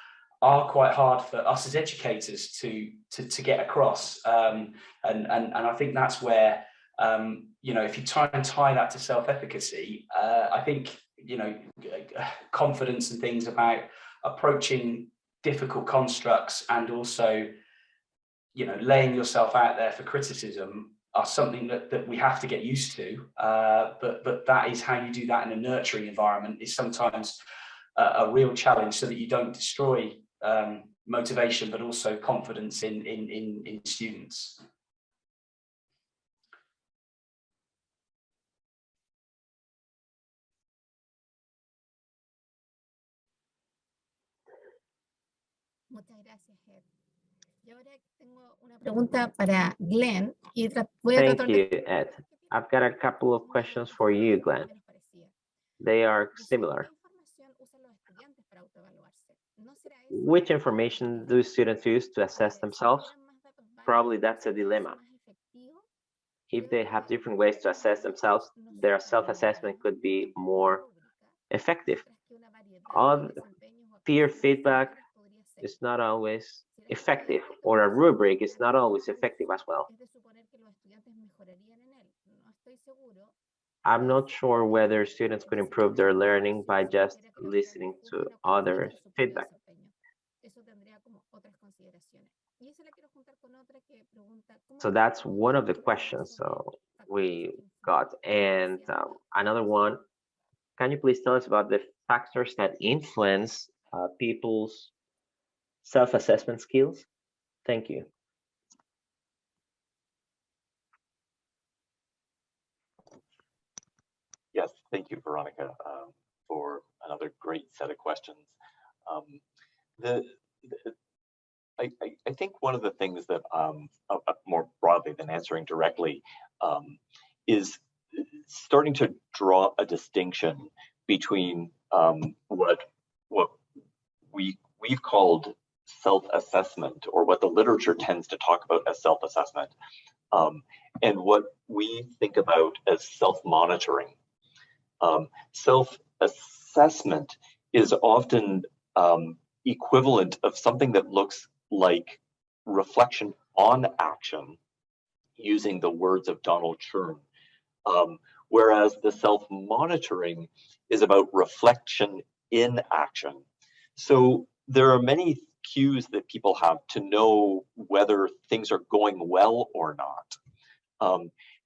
are quite hard for us as educators to get across. And I think that's where if you try and tie that to self-efficacy, I think confidence and things about approaching difficult constructs, and also you know, laying yourself out there for criticism are something that we have to get used to. But that is how you do that in a nurturing environment, is sometimes a real challenge, so that you don't destroy motivation, but also confidence in students. Muchas gracias, Ed. Y ahora tengo una pregunta para Glenn y voy a Thank tratar you, de... Ed. I've got a couple of questions for you, Glenn. They are similar. Which information do students use to assess themselves? Probably that's a dilemma. If they have different ways to assess themselves, their self-assessment could be more effective. Peer feedback is not always effective, or a rubric is not always effective as well. I'm not sure whether students could improve their learning by just listening to others' feedback. So that's one of the questions we got. And another one, can you please tell us about the factors that influence people's self-assessment skills? Thank you. Yes, thank you, Veronica, for another great set of questions. I think one of the things that more broadly than answering directly is starting to draw a distinction between what we've called self-assessment, or what the literature tends to talk about as self-assessment, and what we think about as self-monitoring. Self-assessment is often equivalent of something that looks like reflection on action, using the words of Donald Chern, whereas the self-monitoring is about reflection in action. So there are many cues that people have to know whether things are going well or not.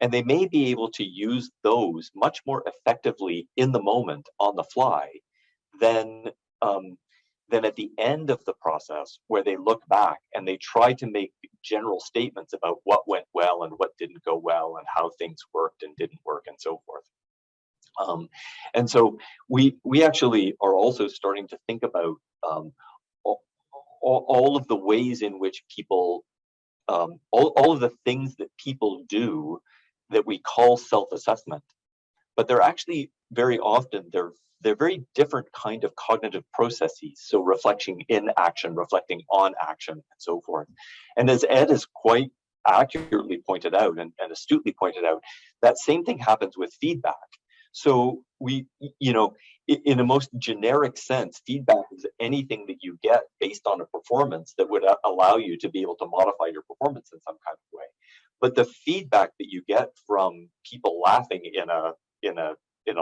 And they may be able to use those much more effectively in the moment, on the fly, than at the end of the process, where they look back and they try to make general statements about what went well and what didn't go well, and how things worked and didn't work, and so forth. And so we actually are also starting to think about all of the ways in which people, all of the things that people do that we call self-assessment, but they're actually very often, they're very different kind of cognitive processes. So reflecting in action, reflecting on action, and so forth. And as Ed has quite accurately pointed out, and astutely pointed out, that same thing happens with feedback. So we, in a most generic sense, feedback is anything that you get based on a performance that would allow you to be able to modify your performance in some kind of way. But the feedback that you get from people laughing in a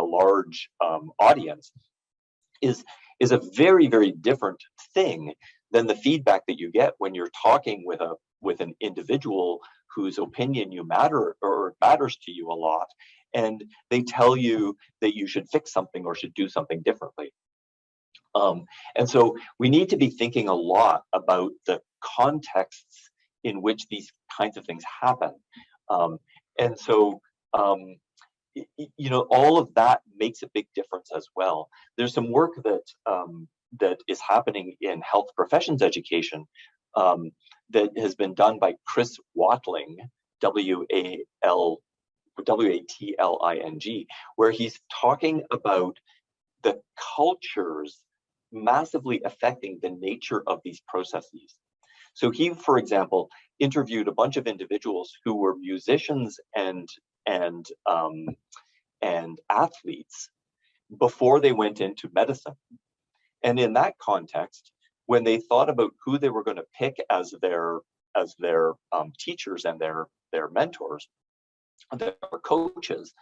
large audience is a very, very different thing than the feedback that you get when you're talking with an individual whose opinion matters to you a lot, and they tell you that you should fix something or should do something differently. And so we need to be thinking a lot about the contexts in which these kinds of things happen. And so all of that makes a big difference as well. There's some work that is happening in health professions education that has been done by Chris Watling, Watling, where he's talking about the cultures massively affecting the nature of these processes. So he, for example, interviewed a bunch of individuals who were musicians and athletes before they went into medicine. And in that context, when they thought about who they were going to pick as their teachers and their mentors, their coaches,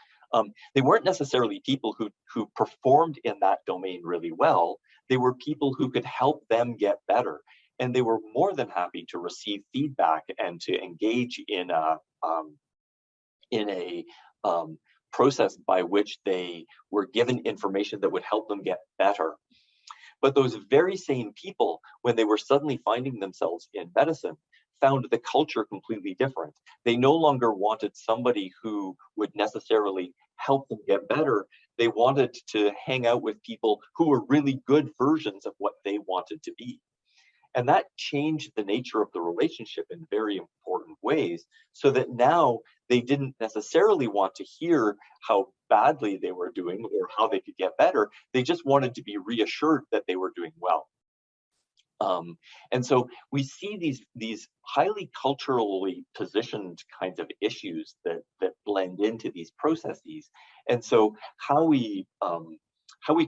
they weren't necessarily people who performed in that domain really well. They were people who could help them get better. and they were more than happy to receive feedback and to engage in a process by which they were given information that would help them get better. But those very same people, when they were suddenly finding themselves in medicine, found the culture completely different. They no longer wanted somebody who would necessarily help them get better. They wanted to hang out with people who were really good versions of what they wanted to be. And that changed the nature of the relationship in very important ways, so that now they didn't necessarily want to hear how badly they were doing or how they could get better. They just wanted to be reassured that they were doing well. And so we see these highly culturally positioned kinds of issues that blend into these processes. And so how we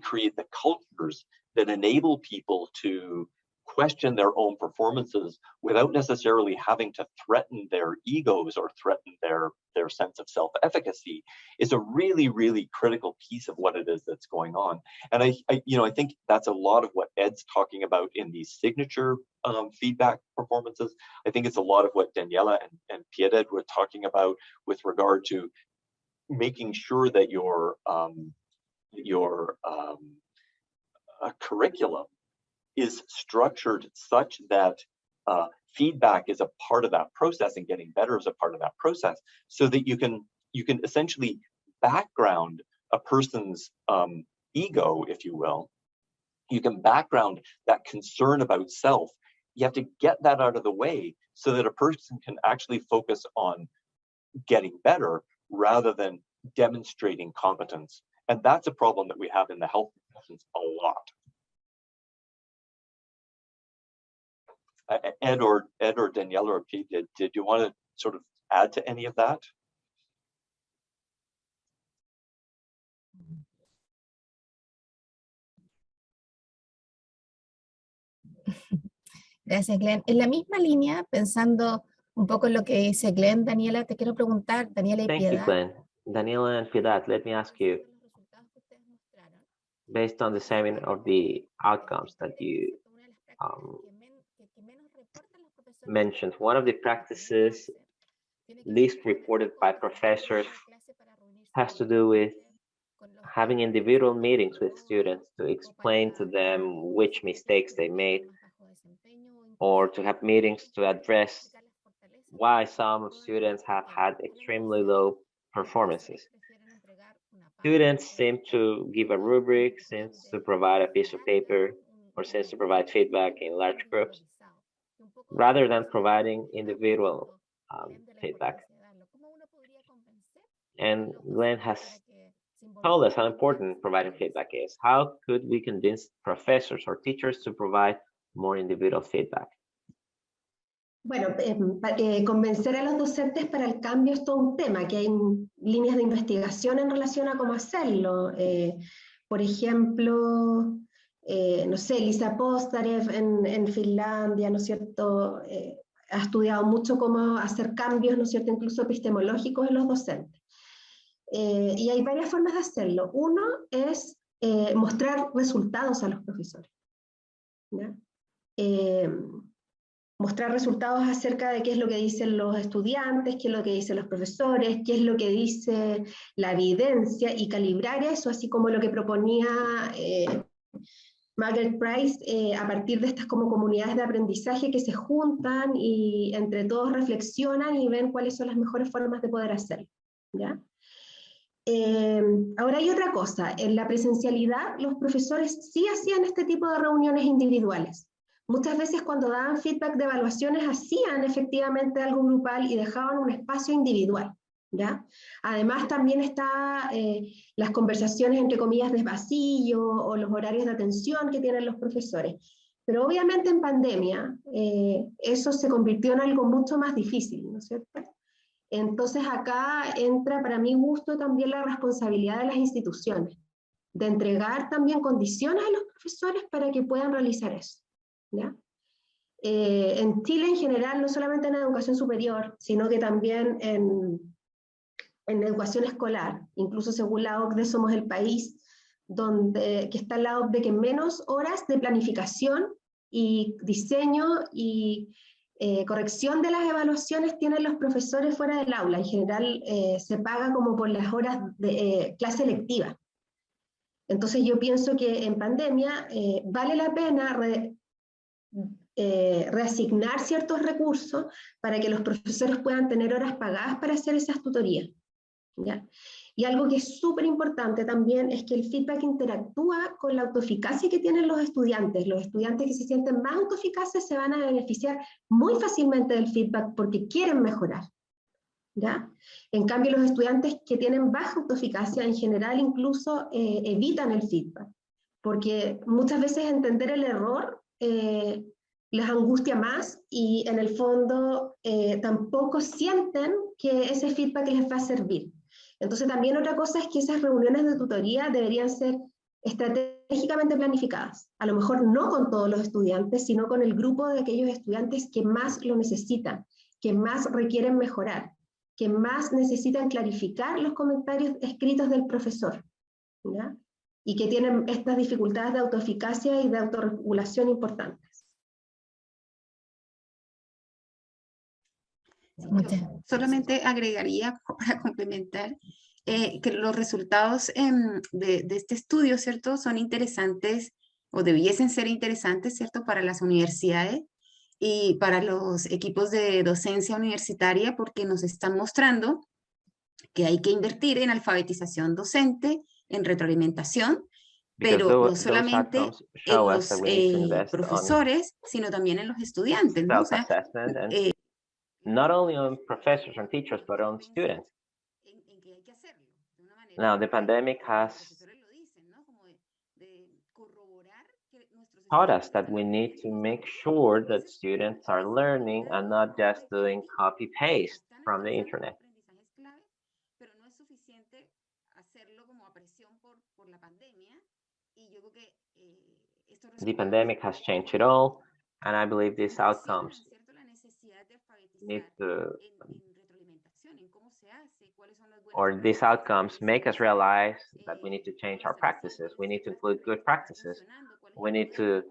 create the cultures that enable people to question their own performances without necessarily having to threaten their egos or threaten their sense of self-efficacy is a really, really critical piece of what it is that's going on. And I think that's a lot of what Ed's talking about in these signature feedback performances. I think it's a lot of what Daniela and Piedad were talking about with regard to making sure that your curriculum is structured such that feedback is a part of that process and getting better is a part of that process, so that you can essentially background a person's ego, if you will. You can background that concern about self. You have to get that out of the way so that a person can actually focus on getting better rather than demonstrating competence. And that's a problem that we have in the health professions a lot. Ed or Daniela or Pete, did you want to sort of add to any of that? Gracias, Glenn. En la misma línea, pensando un poco en lo que dice Glenn, Daniela, te quiero preguntar, Daniela y Thank you, Piedad. Glenn. Daniela and Piedad, let me ask you, based on the same of the outcomes that you mentioned, one of the practices least reported by professors has to do with having individual meetings with students to explain to them which mistakes they made, or to have meetings to address why some students have had extremely low performances. Students seem to give a rubric, seems to provide a piece of paper, or seems to provide feedback in large groups, rather than providing individual feedback. And Glenn has told us how important providing feedback is. How could we convince professors or teachers to provide more individual feedback? Bueno, convencer a los docentes para el cambio es todo un tema, que hay líneas de investigación en relación a cómo hacerlo. Por ejemplo, no sé, Lisa Postarev en Finlandia, ¿no es cierto?, ha estudiado mucho cómo hacer cambios, ¿no es cierto?, incluso epistemológicos en los docentes. Y hay varias formas de hacerlo. Uno es mostrar resultados a los profesores, ¿ya? Mostrar resultados acerca de qué es lo que dicen los estudiantes, qué es lo que dicen los profesores, qué es lo que dice la evidencia, y calibrar eso, así como lo que proponía Margaret Price, a partir de estas como comunidades de aprendizaje que se juntan y entre todos reflexionan y ven cuáles son las mejores formas de poder hacerlo, ¿ya? Ahora hay otra cosa, en la presencialidad los profesores sí hacían este tipo de reuniones individuales. Muchas veces cuando daban feedback de evaluaciones hacían efectivamente algo grupal y dejaban un espacio individual, ¿ya? Además también está las conversaciones entre comillas de pasillo o los horarios de atención que tienen los profesores. Pero obviamente en pandemia eso se convirtió en algo mucho más difícil, ¿no es cierto? Entonces acá entra para mi gusto también la responsabilidad de las instituciones, de entregar también condiciones a los profesores para que puedan realizar eso, ¿ya? En Chile en general, no solamente en educación superior, sino que también en educación escolar, incluso según la OCDE somos el país que está al lado de que menos horas de planificación y diseño y corrección de las evaluaciones tienen los profesores fuera del aula. En general se paga como por las horas de clase lectiva. Entonces yo pienso que en pandemia vale la pena reasignar ciertos recursos para que los profesores puedan tener horas pagadas para hacer esas tutorías, ¿ya? Y algo que es súper importante también es que el feedback interactúa con la autoeficacia que tienen los estudiantes. Los estudiantes que se sienten más autoeficaces se van a beneficiar muy fácilmente del feedback porque quieren mejorar, ¿ya? En cambio, los estudiantes que tienen baja autoeficacia en general incluso evitan el feedback, porque muchas veces entender el error les angustia más y en el fondo tampoco sienten que ese feedback les va a servir. Entonces también otra cosa es que esas reuniones de tutoría deberían ser estratégicamente planificadas. A lo mejor no con todos los estudiantes, sino con el grupo de aquellos estudiantes que más lo necesitan, que más requieren mejorar, que más necesitan clarificar los comentarios escritos del profesor, ¿ya? Y que tienen estas dificultades de autoeficacia y de autorregulación importantes. Solamente agregaría para complementar que los resultados de este estudio, ¿cierto? Son interesantes o debiesen ser interesantes, ¿cierto? Para las universidades y para los equipos de docencia universitaria porque nos están mostrando que hay que invertir en alfabetización docente, en retroalimentación, pero no solamente en los profesores, sino también en los estudiantes, ¿no? O sea, not only on professors and teachers, but on students. Now, the pandemic has taught us that we need to make sure that students are learning and not just doing copy-paste from the internet. The pandemic has changed it all, and I believe these outcomes need to, or these outcomes make us realize that we need to change our practices. We need to include good practices. We need to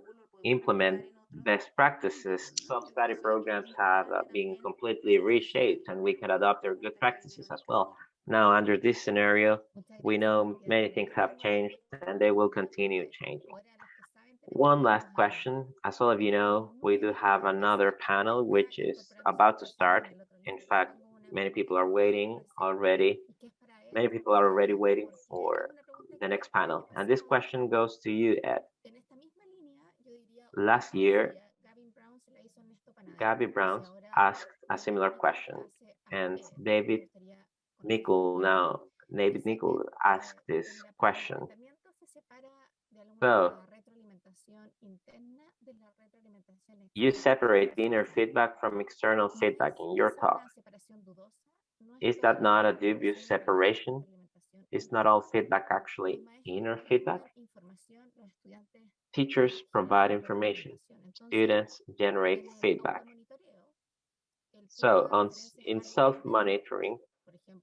implement best practices. Some study programs have been completely reshaped, and we can adopt their good practices as well. Now, under this scenario, we know many things have changed, and they will continue changing. One last question. As all of you know, we do have another panel which is about to start. In fact, many people are waiting already. Many people are already waiting for the next panel. And this question goes to you, Ed. Last year, Gabby Brown asked a similar question, and David Nickel asked this question. So, you separate the inner feedback from external feedback in your talk. Is that not a dubious separation? Is not all feedback actually inner feedback? Teachers provide information. Students generate feedback. So, in self-monitoring,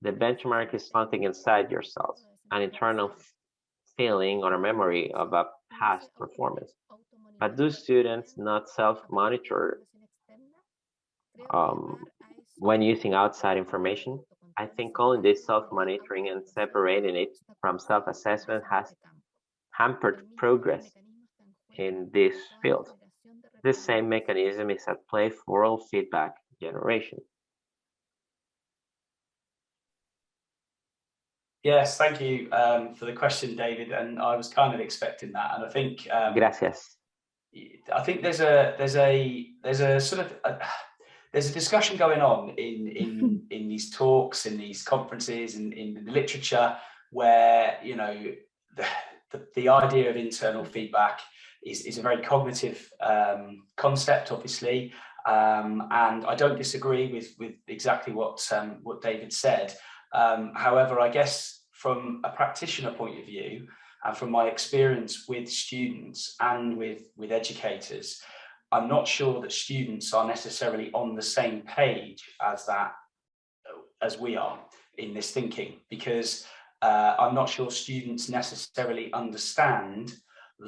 the benchmark is something inside yourself, an internal feeling or a memory of a past performance. But do students not self-monitor when using outside information? I think calling this self-monitoring and separating it from self-assessment has hampered progress in this field. This same mechanism is at play for all feedback generation. Yes, thank you for the question, David. And I was kind of expecting that. And I think Gracias. I think there's a sort of there's a discussion going on in these talks, in these conferences, in the literature, where the idea of internal feedback is a very cognitive concept, obviously, and I don't disagree with exactly what David said. However, I guess from a practitioner point of view, and from my experience with students and with educators, I'm not sure that students are necessarily on the same page as we are in this thinking, because I'm not sure students necessarily understand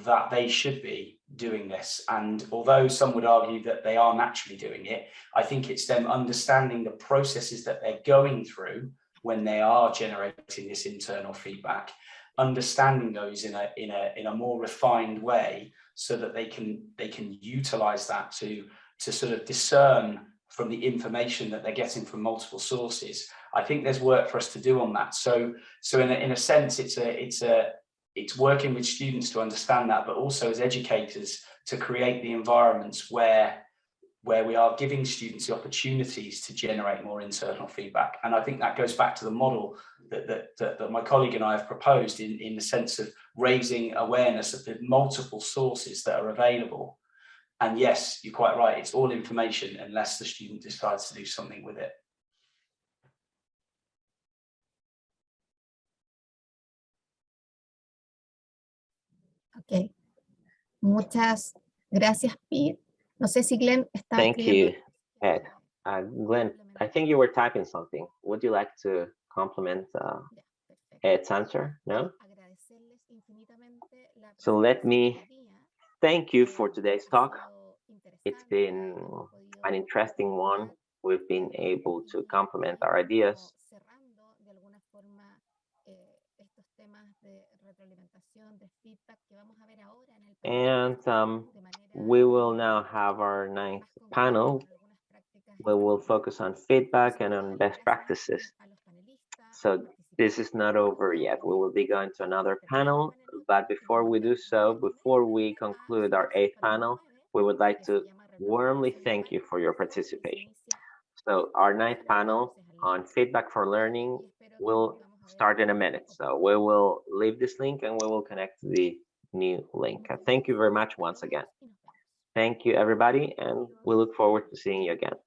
that they should be doing this. And although some would argue that they are naturally doing it, I think it's them understanding the processes that they're going through when they are generating this internal feedback, understanding those in a more refined way, so that they can utilize that to sort of discern from the information that they're getting from multiple sources. I think there's work for us to do on that. So in a sense, it's working with students to understand that, but also as educators to create the environments where we are giving students the opportunities to generate more internal feedback. And I think that goes back to the model that my colleague and I have proposed in the sense of raising awareness of the multiple sources that are available. And yes, you're quite right, it's all information unless the student decides to do something with it. Ok. Muchas gracias, Pete. No sé si Glenn está Thank escribiendo. you, Ed. Glenn, I think you were typing something. Would you like to compliment Ed's answer? No? So let me thank you for today's talk. It's been an interesting one. We've been able to complement our ideas. And we will now have our 9th panel, where we'll focus on feedback and on best practices. So this is not over yet. We will be going to another panel, but before we do so, before we conclude our 8th panel, we would like to warmly thank you for your participation. So our 9th panel on feedback for learning will start in a minute. So we will leave this link and we will connect to the new link. Thank you very much once again. Thank you, everybody, and we look forward to seeing you again.